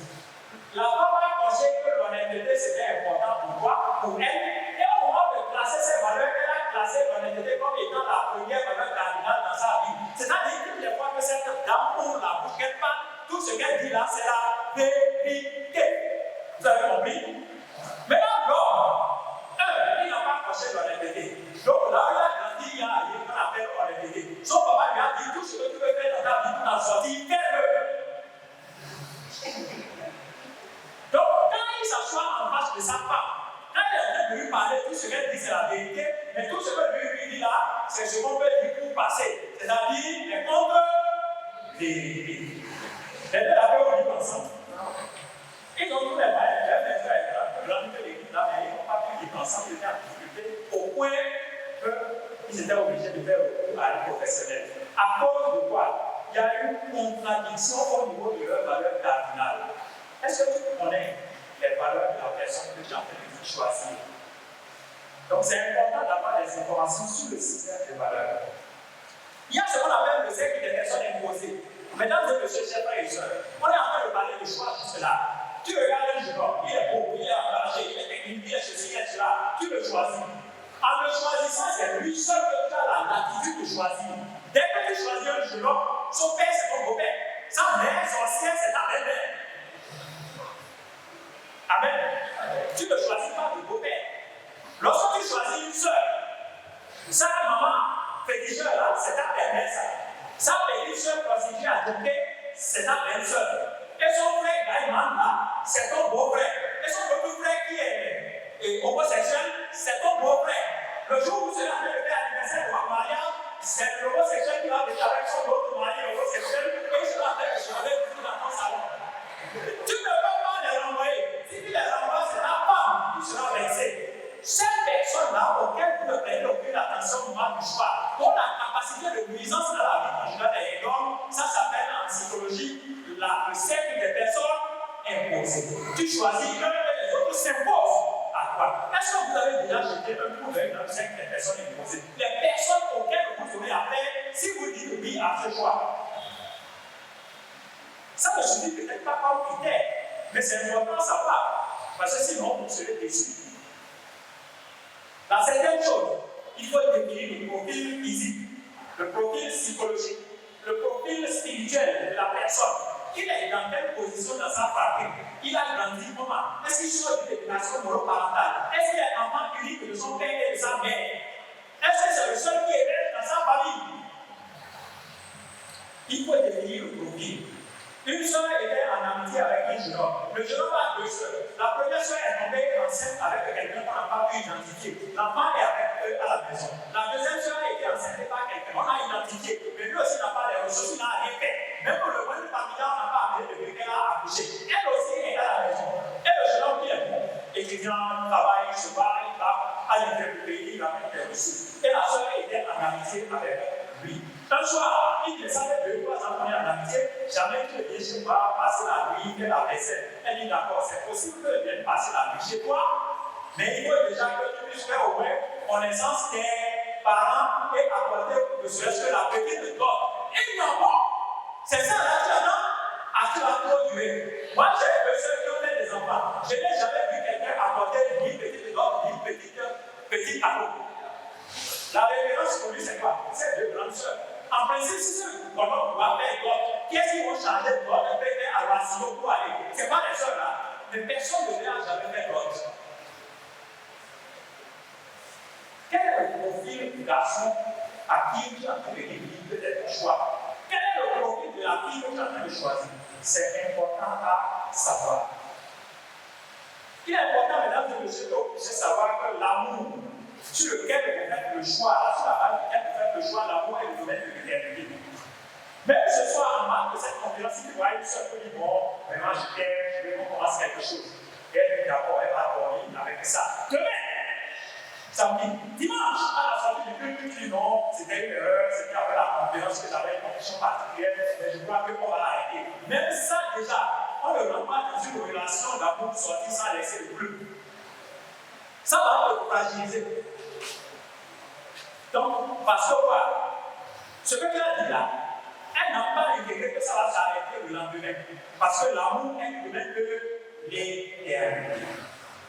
La femme a coché que l'honnêteté c'était important pour quoi? Pour elle. Et au moment de classer ses valeurs, elle a classé l'honnêteté comme étant la première valeur cardinale dans sa vie. C'est-à-dire que toutes les fois que cette dame ouvre la bouche, qu'elle parle, tout ce qu'elle dit là, c'est la vérité. Vous avez compris? Maintenant, l'homme, il n'a pas coché l'honnêteté. Donc là où il a grandi, il y a un qu'on appelle l'honnêteté. Son papa lui a dit tout ce que tu veux faire dans ta vie pour t'en sortir, fais-le. Donc, quand il s'assoit en face de sa femme, quand il est en train de lui parler, tout ce qu'elle dit, c'est la vérité, mais tout ce que lui dit là, c'est ce qu'on peut dire pour passer. C'est-à-dire les contre-vérités. Les deux avaient au ensemble. Ils ont tous les bails, les frères, de l'équipe là, mais ils n'ont pas pu vivre ensemble, ils étaient en difficulté, au point qu'ils étaient obligés de faire recours à un professionnel. À cause de quoi? Il y a une contradiction au niveau de leur valeur cardinale. Est-ce que tu connais les valeurs de la personne que tu es en train de choisir? Donc c'est important d'avoir des informations sur le système de valeurs. Il y a ce qu'on appelle le cercle des personnes imposées. Mesdames et messieurs, chers frères et sœurs, on est en train de parler de choix jusque là. Tu regardes un jeune homme, il est beau, il est engagé, il est technique, il est ceci, il est cela. Tu le choisis. En le choisissant, c'est lui seul que tu as la latitude de choisir. Dès que tu choisis un jeune homme, son père c'est ton beau-père. Sa mère, son ciel, c'est ta belle-mère. Amen. Tu ne choisis pas de beau-père. Lorsque tu choisis une sœur, sa maman féticheur là, c'est ta belle-mère ça. Sa petite sœur prostituée à Dopé, c'est ta belle-sœur. Et son frère Gaïman là, c'est ton beau-frère. Et son petit frère qui est homosexuel, c'est ton beau-frère. Le jour où tu as fait le faire anniversaire de votre mariage, c'est l'homosexuel qui va être avec son autre mari homosexuel et il sera en train de changer tout dans ton salon. Tu ne peux pas les renvoyer. Si tu les renvoies, c'est ta femme qui sera vexée. Cette personne-là, auquel vous ne prenez aucune attention au moment du choix, dont la capacité de nuisance dans la vie conjugale est énorme, ça s'appelle en psychologie le cercle des personnes imposées. Tu choisis l'un et les autres s'imposent à toi. Est-ce que vous avez déjà jeté un coup d'œil dans le cercle des personnes imposées? Les personnes auxquelles vous aurez affaire si vous dites oui à ce choix. Ça ne suffit peut-être pas comme critère, mais c'est important à savoir, parce que sinon vous serez déçus. La septième chose, il faut définir le profil physique, le profil psychologique, le profil spirituel de la personne. Il est dans quelle position dans sa famille? Il a grandi comment? Est-ce qu'il sort d'une éducation monoparentale? Est-ce qu'il est enfant unique de son père et de sa mère? Est-ce que c'est le seul qui est riche dans sa famille? Il faut définir le profil. Une sœur était en amitié avec un jeune homme. Le jeune homme a deux sœurs. La première sœur est tombée enceinte avec quelqu'un qu'on n'a pas pu identifier. L'enfant est avec eux à la maison. La deuxième sœur a été enceinte par quelqu'un. On a identifié. Mais lui aussi n'a pas les ressources, il n'a rien fait. Même le moyen familial n'a pas amené le bébé à accoucher. Elle aussi est à la maison. Et le jeune homme qui est bon, étudiant, travaille, se bat, il va à l'interpréter, il amène des ressources. Et la sœur était en amitié avec lui. Un soir, il descendait 2-3 ans en amitié, jamais tu viens chez moi passer la nuit, faire la vaisselle. Elle dit d'accord, c'est possible que je vienne passer la nuit chez toi. Mais il faut déjà que tu puisses faire au moins connaissance des parents et apporter ne serait-ce que la petite dot. Et il y en a. C'est ça, là, tu as à qui va trop durer. Moi, j'ai des personnes qui ont fait des enfants. Je n'ai jamais vu quelqu'un apporter une petite dot, une petite cadeau. La référence pour lui, c'est quoi? C'est deux grandes sœurs. En principe, si c'est comment on va faire d'autres, qu'est-ce qu'ils vont changer de d'autres? On peut faire à Rassio pour aller. Ce n'est pas les sœurs là. Mais personne ne n'a jamais fait d'autres. Quel est le profil du garçon à qui tu es en train de définir peut-être ton choix? Quel est le profil de la fille que tu es en train de choisir? C'est important à savoir. Il est important, mesdames et messieurs, de savoir que l'amour sur lequel vous faites le choix, sur la base duquel vous faites le choix, l'amour est le domaine de l'éternité. Même ce soir, en marge de cette conférence, si vous voyez une seule qui dit bon, vraiment je t'aime, je veux qu'on commence quelque chose. Elle dit d'accord, elle va dormir avec ça. Demain, samedi, dimanche, à la sortie du culte, tu dis non, c'était une erreur, c'était après la conférence que j'avais une condition particulière, mais je crois qu'on va l'arrêter. Même ça, déjà, on ne rentre pas dans une relation d'amour sortie sans laisser le plus. Ça va te fragiliser. Donc, parce que quoi? Ce que tu as dit là, elle n'a pas intégré que ça va s'arrêter le lendemain. Parce que l'amour est le domaine de l'éternité.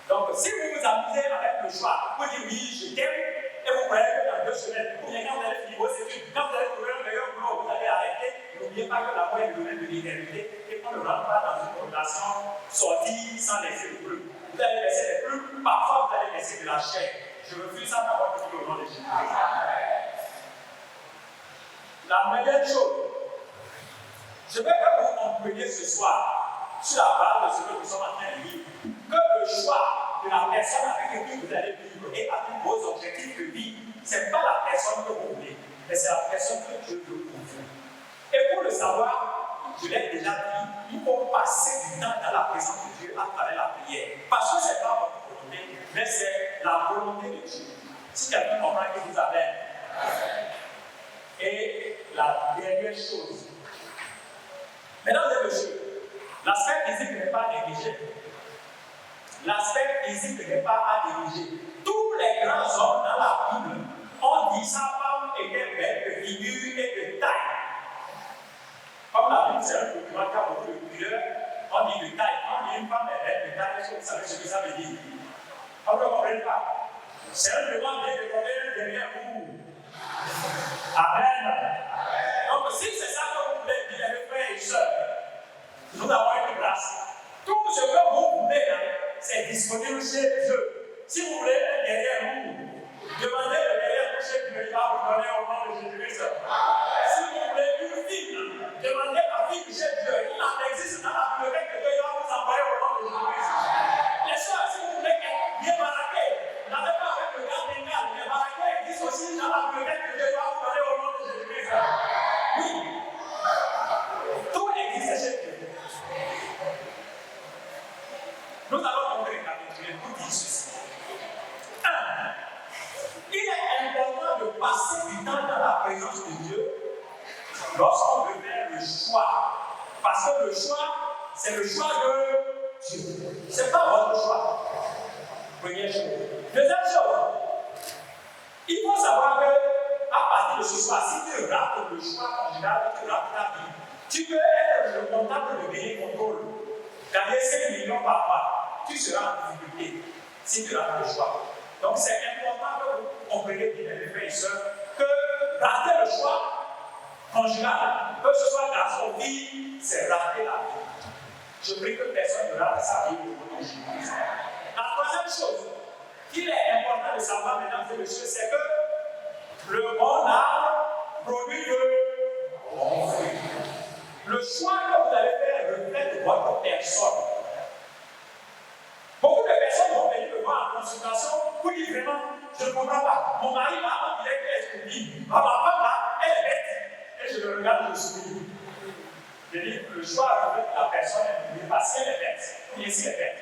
Donc, si vous vous amusez avec le choix, vous dites oui, je t'aime, et vous croyez que dans 2 semaines, ou bien quand vous allez finir vos études, quand vous allez trouver un meilleur boulot, vous allez arrêter, n'oubliez pas que l'amour est le domaine de l'éternité et qu'on ne rentre pas dans une relation sortie sans laisser le bleu. Vous allez laisser les bleus, parfois vous allez laisser de la chair. Je refuse ça d'avoir tout au nom de Jésus. La meilleure chose, je veux que vous compreniez ce soir, sur la base de ce que nous sommes en train de lire, que le choix de la personne avec qui vous allez vivre et avec vos objectifs de vie, ce n'est pas la personne que vous voulez, mais c'est la personne que Dieu veut pour vous. Et pour le savoir, je l'ai déjà dit, il faut passer du temps dans la présence de Dieu à travers la prière. Parce que ce n'est pas votre volonté, mais c'est la volonté de Dieu. Si quelqu'un comprend que vous avez. Et la dernière chose, mesdames et messieurs, l'aspect physique n'est pas négligé. L'aspect physique n'est pas à négliger. Tous les grands hommes dans la Bible ont dit sa femme était belle de figure et de taille. Comme la Bible, c'est un document qui a beaucoup de couleurs, on dit de taille. On dit une femme est belle de taille, est-ce que vous savez ce que ça veut dire? On ne comprend pas. C'est un document qui est découvert derrière vous. Amen. Donc, si c'est ça que vous voulez dire, mes frères et sœurs, nous avons une grâce. Tout ce que vous voulez, c'est disponible chez Dieu. Si vous voulez un derrière vous, demandez le derrière vous chez Dieu, il va vous donner au nom de Jésus-Christ. Si vous voulez une fille, demandez la fille chez Dieu. Il en existe dans la bibliothèque de Dieu, il va vous envoyer au nom de Jésus-Christ. Les soeurs, si vous voulez bien baraquer, n'avez pas avec le gars d'égal, mais baraquer existe aussi dans la bibliothèque de Dieu, il va vous donner au nom de Jésus-Christ. Oui. Tout existe chez Dieu. Nous allons donc récapituler pour dire ceci. 1. Il est important de passer du temps dans la présence de Dieu lorsqu'on veut faire le choix. Parce que le choix, c'est le choix de Dieu. Ce n'est pas votre choix. Première chose. Deuxième chose, il faut savoir que, à partir de ce choix, si tu rates le choix conjugal, tu rates ta vie. Tu peux être le comptable de Béné Contrôle, gagner 5 millions par mois. Tu seras en difficulté si tu rates le choix. Donc c'est important que vous compreniez bien, les frères et sœurs, que rater le choix conjugal, que ce soit garçon ou fille, c'est rater la vie. Je prie que personne ne rate sa vie au nom de Jésus. La troisième chose qu'il est important de savoir, mesdames et messieurs, c'est que le bon arbre produit de bons fruits. Le choix que vous allez faire reflète votre personne. Beaucoup de personnes vont venir me voir en consultation pour dire vraiment, je ne comprends pas. Mon mari là, on dirait qu'elle est stupide. Ma femme là, elle est bête. Et je le regarde, je souris. Je dis, le choix reflète la personne, elle parce qu'elle est bête. Ou si elle est bête.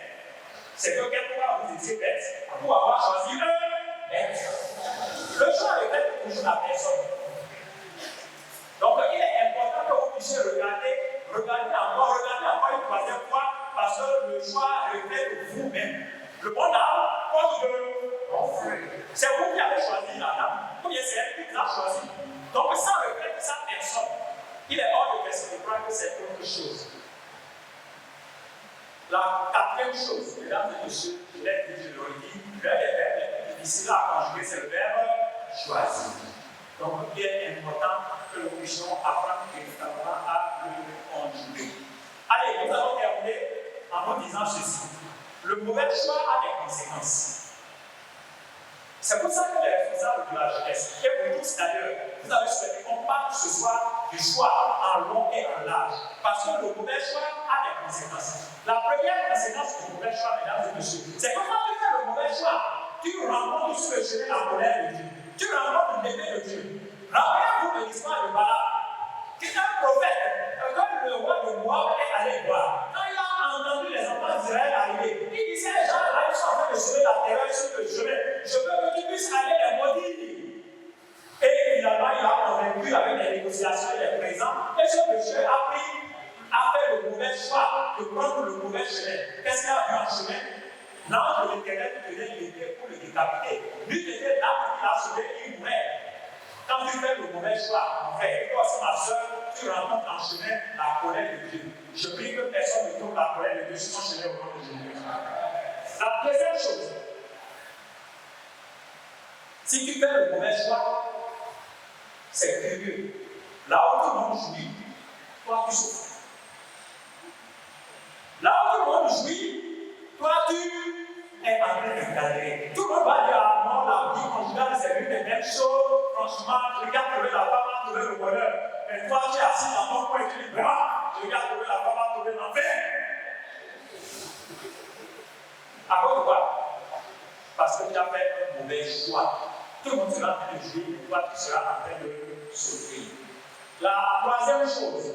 C'est que quelquefois vous étiez bête pour avoir choisi un bête. Le choix reflète toujours la personne. Donc il est important que vous puissiez regarder encore une troisième fois, parce que le choix reflète vous-même. Le bon arbre, comme C'est vous qui avez choisi la dame, ou bien c'est elle qui vous a choisi. Donc, sans le fait de sa personne, il est hors de question de croire que c'est autre chose. La quatrième chose, mesdames et messieurs, je l'ai dit, je le redis, l'un des verbes les plus difficiles à conjuguer, c'est le verbe choisir. Donc, il est important que nous puissions apprendre véritablement à le conjuguer. Allez, nous allons terminer en vous disant ceci. Le mauvais choix a des conséquences. C'est pour ça que les responsables de la jeunesse, et vous tous d'ailleurs, vous avez souhaité qu'on parle ce soir du choix en long et en large. Parce que le mauvais choix a des conséquences. La première conséquence du mauvais choix, mesdames et messieurs, c'est que quand tu fais le mauvais choix, tu rencontres sur le chemin la colère de Dieu. Tu rencontres l'épée de Dieu. Rappelez-vous de l'histoire de Balaam, qui est un prophète. Quand le roi de Moab est allé voir, quand il a entendu les enfants d'Israël arriver, il disait les gens là, ils sont en train de semer la terreur sur le chemin. Je veux que tu puisses aller les maudire. Et finalement, il a convaincu avec les négociations et les présents. Et ce monsieur a fait le mauvais choix de prendre le mauvais chemin. Qu'est-ce qu'il a vu en chemin? L'ange de l'Éternel tenait l'épée pour le décapiter. Lui qui était là, il a sauvé, il mourait. Quand tu fais le mauvais choix, mon frère, et toi aussi ma soeur, tu rencontres en chemin la colère de Dieu. Je prie que personne ne trouve la colère de Dieu sur son chemin au nom de Jésus. La deuxième chose, si tu fais le mauvais choix, c'est curieux. Là où tout le monde jouit, toi tu souffres. Là où tout le monde jouit, toi tu es en train de galérer. Tout le monde va dire à moi, la vie conjugale, c'est l'une des mêmes choses. Franchement, je regarde trouver la femme à trouver le bonheur. Mais toi, tu es assis dans ton coin et tu dis, je regarde trouver la femme à trouver l'enfer. À cause de quoi? Parce que tu as fait un mauvais choix. Tout le monde sera en train de jouer et toi, tu seras en train de souffrir. La troisième chose,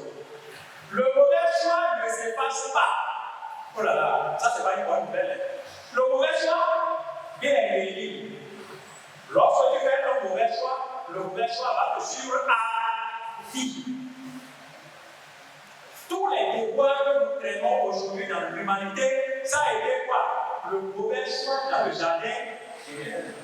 le mauvais choix ne s'efface pas. Oh là là, ça c'est pas une bonne nouvelle. Le mauvais choix, bien élevé. Lorsque tu fais un mauvais choix, le mauvais choix va te suivre à vie. Tous les déboires que nous traînons aujourd'hui dans l'humanité, ça a été quoi? Le mauvais choix dans le jardin d'Éden.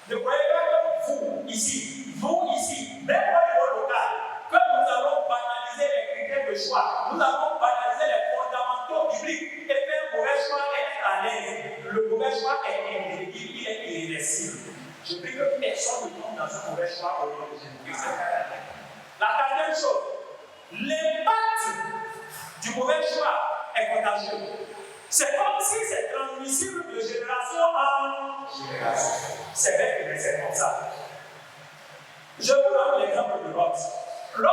Ne croyez pas que vous, ici, même au niveau local, que nous allons banaliser les critères de choix, nous allons banaliser les fondamentaux bibliques et faire un mauvais choix et être à l'aise. Le mauvais choix est indélébile, il est irréversible. Je prie que personne ne tombe dans un mauvais choix au nom de Jésus-Christ. La quatrième chose, l'impact du mauvais choix est contagieux. C'est comme si c'est transmissible de génération en génération. C'est vrai que c'est comme ça. Je vous donne l'exemple de Lot. Lot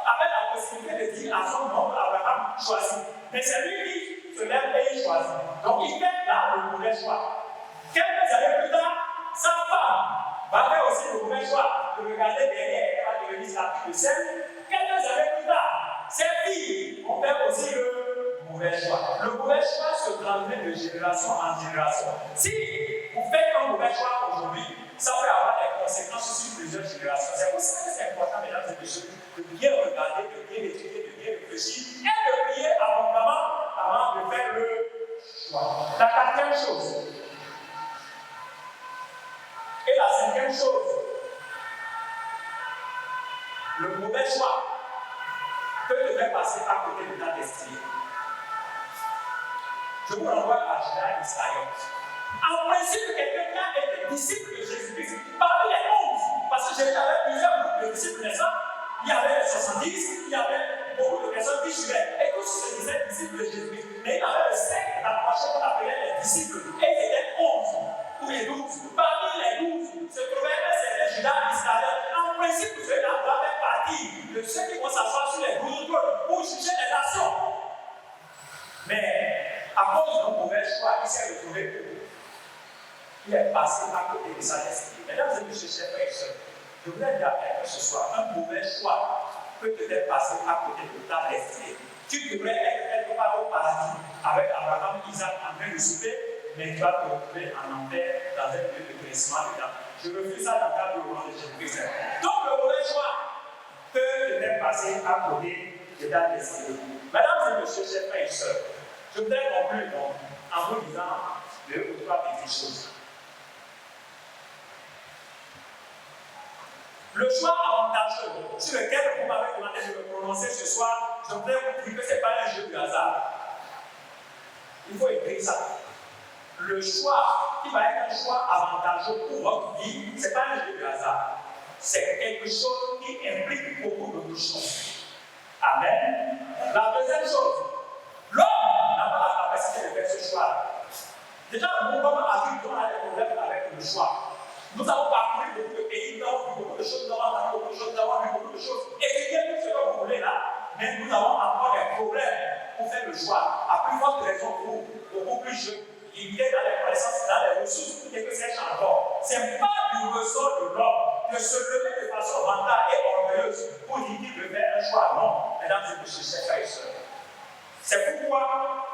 avait la possibilité de dire à son oncle Abraham, choisis. Mais c'est lui qui se lève et il choisit. Donc il fait là le mauvais choix. Quelques années plus tard, sa femme va faire aussi le mauvais choix de regarder derrière et va devenir sa fille de scène. Quelques années plus tard, ses filles vont faire aussi le mauvais choix. Le mauvais choix se transmet de génération en génération. Si vous faites un mauvais choix aujourd'hui, ça peut avoir des conséquences sur plusieurs générations. C'est pour ça que c'est important, mesdames et messieurs, de bien regarder, de bien étudier, de bien réfléchir et de prier abondamment avant de faire le choix. La quatrième chose. Et la cinquième chose, le mauvais choix peut te faire passer à côté de ta destinée. Je vous renvoie à Judas Iscariote. En principe, quelqu'un qui a été disciple de Jésus-Christ, parmi les 11, parce que Jésus avait plusieurs groupes de disciples, n'est-ce pas? Il y avait les 70, il y avait beaucoup de personnes qui suivaient, et tous se disaient disciples de Jésus-Christ. Mais il y avait le 5 rapprochés qu'on appelait les disciples, et ils étaient 11 ou les 12. Parmi les 12 se trouvait un certain Judas Iscariote. En principe, ceux-là doivent faire partie de ceux qui vont s'asseoir sur les 12 trônes pour juger les nations. Mais à cause d'un mauvais choix, il s'est retrouvé. Il est passé à côté de sa destinée. Mesdames et messieurs, chers frères et sœurs, je voudrais dire à quelqu'un ce soir, un mauvais choix peut te faire passer à côté de ta destinée. Tu devrais être quelque part au paradis avec Abraham, Isaac en train de souper, mais tu vas te retrouver en enfer dans un lieu de pénissement dedans. Je refuse ça dans le cadre du nom de Jésus-Christ. Donc le mauvais choix peut te faire passer à côté de ta destinée. Mesdames et messieurs, chers frères et sœurs, je voudrais conclure en vous disant deux ou trois petites choses. Le choix avantageux sur lequel vous m'avez demandé de me prononcer ce soir, je voudrais vous dire que ce n'est pas un jeu de hasard. Il faut écrire ça. Le choix qui va être un choix avantageux pour votre vie, ce n'est pas un jeu de hasard. C'est quelque chose qui implique beaucoup d'autres choses. Amen. La deuxième chose, l'homme n'a pas la capacité de faire ce choix. Déjà, nous, comme adultes, on a des problèmes avec le choix. Nous avons parcouru beaucoup de pays, nous avons vu beaucoup de choses, nous avons entendu beaucoup de choses, nous avons vu beaucoup de choses. Écrivez tout ce que vous voulez là, mais nous avons encore des problèmes pour faire le choix. À plus forte raison, vous, beaucoup plus jeunes, limités dans les connaissances, dans les ressources, et que c'est encore. Ce n'est pas du ressort de l'homme de se lever de façon mentale et orgueilleuse pour dire qu'il veut faire un choix. Non, mesdames et messieurs, chers frères et sœurs. C'est pourquoi,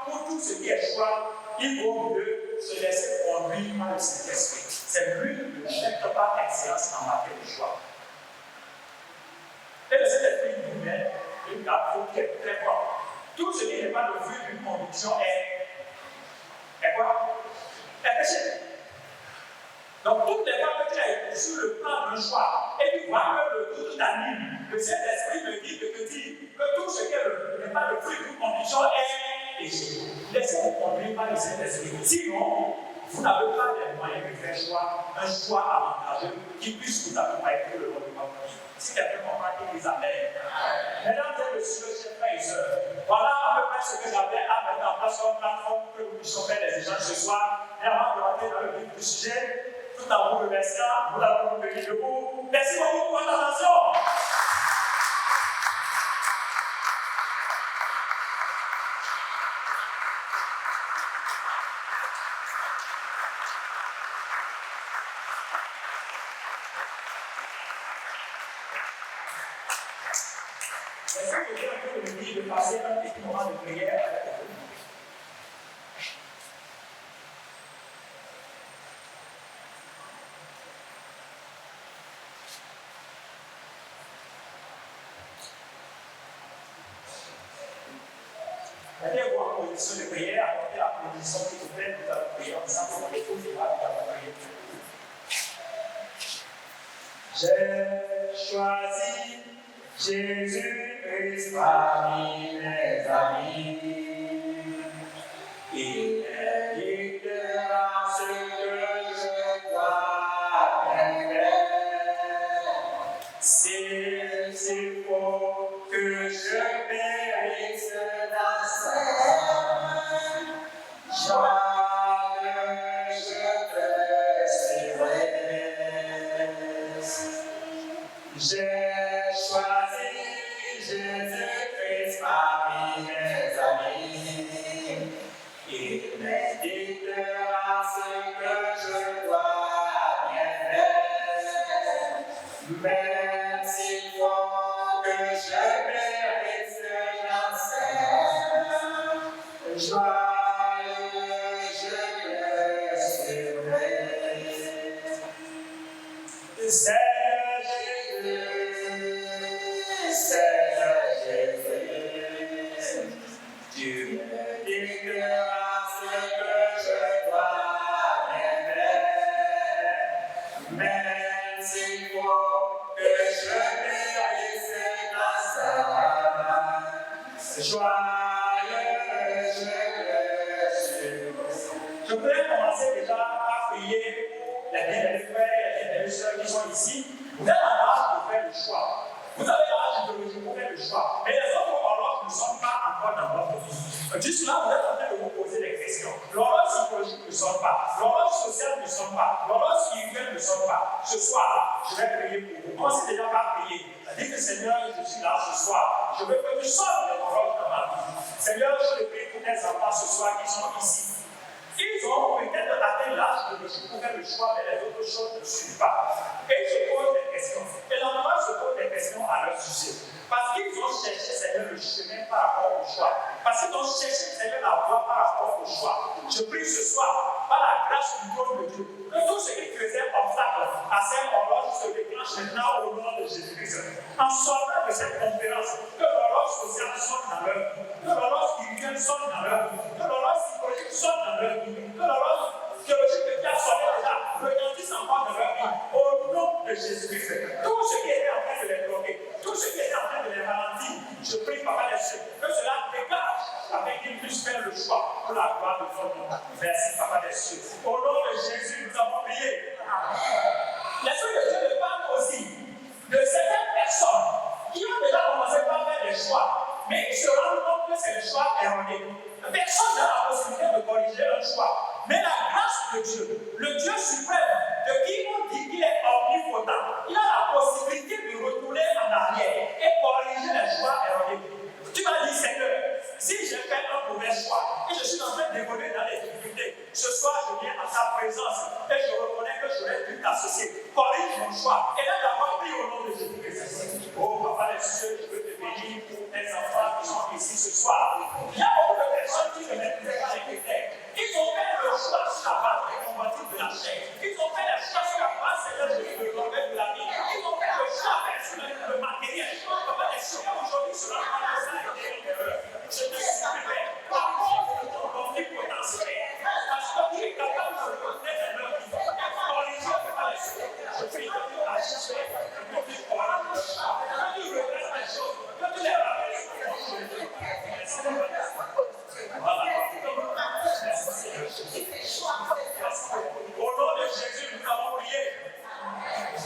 pour tout ce qui est choix, il vaut mieux se laisser conduire par le Saint-Esprit. C'est lui qui ne jette pas excellence en matière de choix. Et le Saint-Esprit nous met une garde qui est très forte. Tout ce qui n'est pas le fruit d'une conviction est quoi? Est péché. Donc, toutes les fois que tu es sur le plan d'un choix et tu vois que le doute t'anime, le Saint-Esprit me dit de te dire que tout ce qui n'est pas le fruit d'une conviction est péché. Laissez-vous conduire par le Saint-Esprit. Sinon, vous n'avez pas les moyens de faire un choix avantageux qui puisse vous accompagner pour le long de votre vie. Si quelqu'un comprend, il dit Amen. Mesdames et messieurs, chers frères et sœurs, voilà à peu près ce que j'avais à mettre en place comme plateforme pour que nous puissions faire des échanges ce soir. Et avant de rentrer dans le vif du sujet, tout en vous remerciant, nous allons nous tenir debout. Merci beaucoup pour votre attention. Est-ce que quelqu'un peut me dire de passer un petit moment de prière avec vous? Mettez-vous en position de prière, apportez la position qui vous plaît, nous allons prier ensemble pour les choses et nous allons prier. J'ai choisi Jésus-Christ parmi mes amis. Il est dictera ce que je dois faire. S'il faut que je périsse dans sa joie, je te suivrai. J'ai choisi Jésus-Christ parmi mes amis. Il m'indiquera ce que je dois bien faire. Même s'il faut que je périsse dans sa joyeux, je le suivrai. Seigneur Jésus, tu me dicteras ce que je dois bien faire, même s'il faut que je périsse dans sa joyeux, je le suivrai. Je voudrais commencer déjà par prier pour les bien-aimés frères et les bien-aimées sœurs qui sont ici. Vous êtes en âge de faire le choix. Vous avez l'âge de pour faire le choix. Mais les autres horloges ne sont pas encore dans votre vie. Juste là, vous êtes en train de vous poser des questions. L'horloge psychologique ne sonne pas. L'horloge sociale ne sonne pas. L'horloge spirituelle ne sonne pas. Ce soir, je vais prier pour vous. Commencez déjà par prier. Dites que Seigneur, je suis là ce soir. Je veux que tu sonnes les horloges dans ma vie. Seigneur, je prie pour tes enfants ce soir qui sont ici. Ils ont peut-être atteint l'âge de pour faire le choix, mais les autres choses ne suivent pas. Et ils se posent des questions. Et l'entourage se pose des questions à leur sujet. Parce qu'ils ont cherché, Seigneur, le chemin par rapport au choix. Parce qu'ils ont cherché, Seigneur, la voie par rapport au choix. Je prie ce soir, par la grâce du trône de Dieu, que tout ce qui faisait obstacle à cette horloge se déclenche maintenant au nom de Jésus-Christ. En sortant de cette conférence, que l'horloge sociale sonne dans leur vie, que l'horloge spirituelle sonne dans leur vie, que l'horloge psychologique sonne dans leur vie, que l'horloge théologique qui a sonné déjà retentisse encore dans leur vie. Au nom de de Jésus-Christ. Tout ce qui était en train de les bloquer, tout ce qui était en train de les ralentir, je prie, Papa des cieux, que cela dégage afin qu'ils puissent faire le choix pour la gloire de ton nom. Merci, Papa des cieux. Au nom de Jésus, nous avons prié. L'Esprit de Dieu me parle aussi de certaines personnes qui ont déjà commencé par faire des choix, mais qui se rendent compte que c'est le choix erroné. Personne n'a la possibilité de corriger un choix. Mais la grâce de Dieu, le Dieu suprême, de qui on dit qu'il est omnipotent, il a la possibilité de retourner en arrière et corriger les choix erronés. Tu m'as dit, Seigneur, si j'ai fait un mauvais choix et je suis en train d'évoluer dans les difficultés, ce soir je viens à ta présence et je reconnais que j'aurais dû t'associer. Corrige mon choix. Et là d'avoir pris au nom de Jésus-Christ. Oh, Papa des cieux, je veux te bénir pour tes enfants qui sont ici ce soir. Il y a beaucoup de personnes qui ne maîtrisent pas les critères. Ils ont fait le choix sur la base des combatifs de la chair. Ils ont fait le choix sur la base de l'orgueil de la vie. Ils ont fait le choix sur le matériel. Papa des cieux, aujourd'hui, sur la base de ça, je te supplie, par contre, de ton omnipotentiel, parce que tu es capable de reconnaître leur vie. Et corriger, Papa des cieux. Je prie que tu agisses, que tu corriges le choix, que tu redresses les choses, que tu les rappelles. Au nom de Jésus, nous avons prié.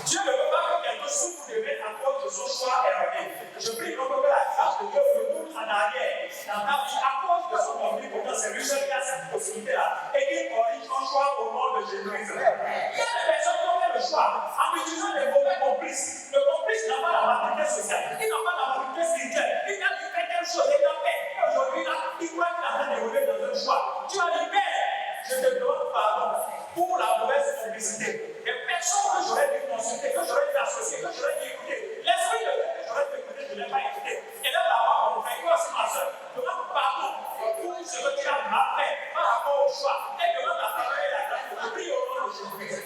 Dieu ne veut pas que quelqu'un souffre de mettre à cause de son choix erroné. Je prie donc que la grâce de Dieu retourne en arrière dans ta vie à cause de son omnipotence. C'est lui seul qui a cette possibilité-là. Et qu'il corrige ton choix au nom de Jésus-Christ. Il y a des personnes qui ont fait le choix en utilisant des mauvais complices. Le complice n'a pas la maturité sociale. Il n'a pas la maturité spirituelle. Il a fait quelque chose et il a fait. Aujourd'hui, là, il croit qu'il a en train d'évoluer dans un choix. Tu as dit, Père, je te demande pardon pour la mauvaise publicité. Les personnes que j'aurais dû consulter, que j'aurais dû associer, que j'aurais dû écouter, l'esprit de Dieu que j'aurais dû écouter, je ne l'ai pas écouté. Et là, là-bas, mon frère, toi aussi, ma soeur, demande pardon pour ce que tu as mal fait par rapport au choix. Et demande la faveur et la grâce de prier au nom de Jésus-Christ.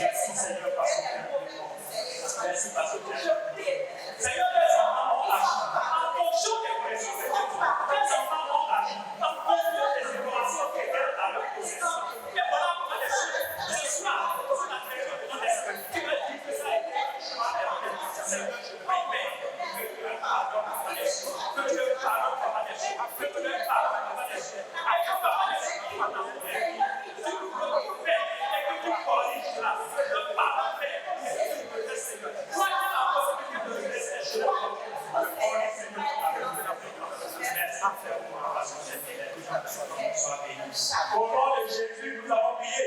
Merci, Seigneur, parce que merci, parce que Seigneur, tes enfants ont agi en fonction des connaissances de Dieu. Tes enfants ont agi en fonction des informations qui étaient à leur possession. Et voilà pourquoi les choses, ce soir, c'est la création de ton esprit. Tu me dis que ça a été un choix erroné. Seigneur, je prie, Père, que tu leur pardonnes, Papa des cieux, que tu leur pardonnes, Papa des cieux, que tu leur pardonnes, Papa des cieux, et que Papa des cieux, pendant mon vie, tu nous fais et que tu corriges cela. Le pardon, Père, et que tu me laisses, Seigneur. Toi qui as la possibilité de nous laisser les choses. Au nom de Jésus, nous avons prié.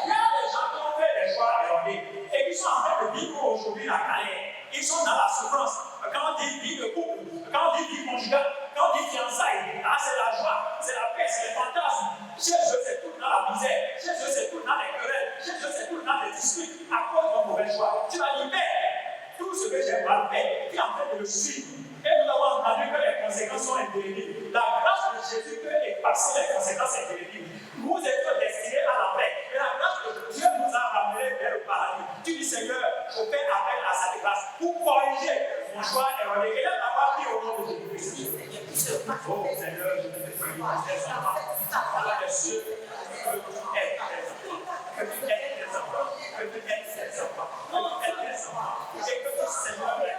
Il y a des gens qui ont fait des choix erronés et qui sont en train de vivre aujourd'hui la galère. Ils sont dans la souffrance. Quand on dit vie de couple, quand on dit vie conjugale, quand on dit fiançailles, là c'est la joie, c'est la paix, c'est les fantasmes. Chez eux, c'est tout dans la misère. Chez eux, c'est tout dans les querelles. Chez eux, c'est tout dans les disputes à cause d'un mauvais choix. Tu vas dire, Père, tout ce que j'ai mal fait, tu es en train de le suivre. Et nous avons entendu que les conséquences sont indélébiles. La grâce de Jésus peut effacer les conséquences indélébiles. Nous étions destinés à la paix. Et la grâce de Dieu nous a ramenés vers le paradis. Tu dis, Seigneur, je fais appel à cette grâce pour corriger mon choix erroné. Et là, tu n'as pas pris au nom de Jésus-Christ. Oh Seigneur, je te prie pour tes enfants. Voilà les cieux. Que tu aides tes enfants. Que tu aides tes enfants. Que tu aides tes enfants. Que tu aides tes enfants. Et que tu, Seigneur, les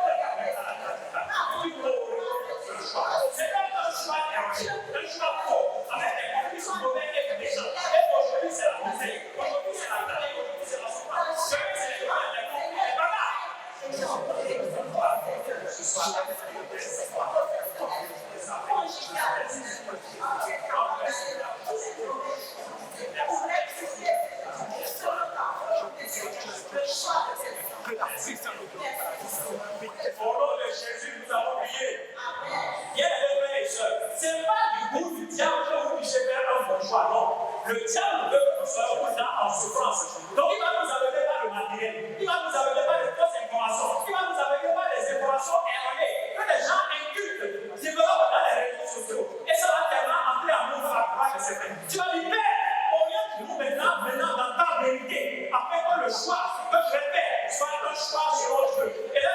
c'est pas un choix erroné, un choix faux, avec des complices mauvais et méchants. Et aujourd'hui, c'est la misère. Aujourd'hui, c'est la galère. Aujourd'hui, c'est la souffrance. Demain, c'est les doigts des complices. Et voilà. Ce soir, au nom de Jésus, nous avons prié. Bien les frères et sœurs, ce n'est pas du goût du diable que vous puissiez faire un bon choix, non. Le diable veut que nous soyons en souffrance. Donc il va nous amener par le matériel, il va nous amener par les fausses informations, il va nous amener par les informations erronées que les gens incultent, développent dans les réseaux sociaux. Et ça va tellement entrer en nous à croire que c'est vrai. Tu vas dire, Père, oriente-nous maintenant dans ta vérité, afin que le choix que je vais faire soit un choix selon Dieu. Et là,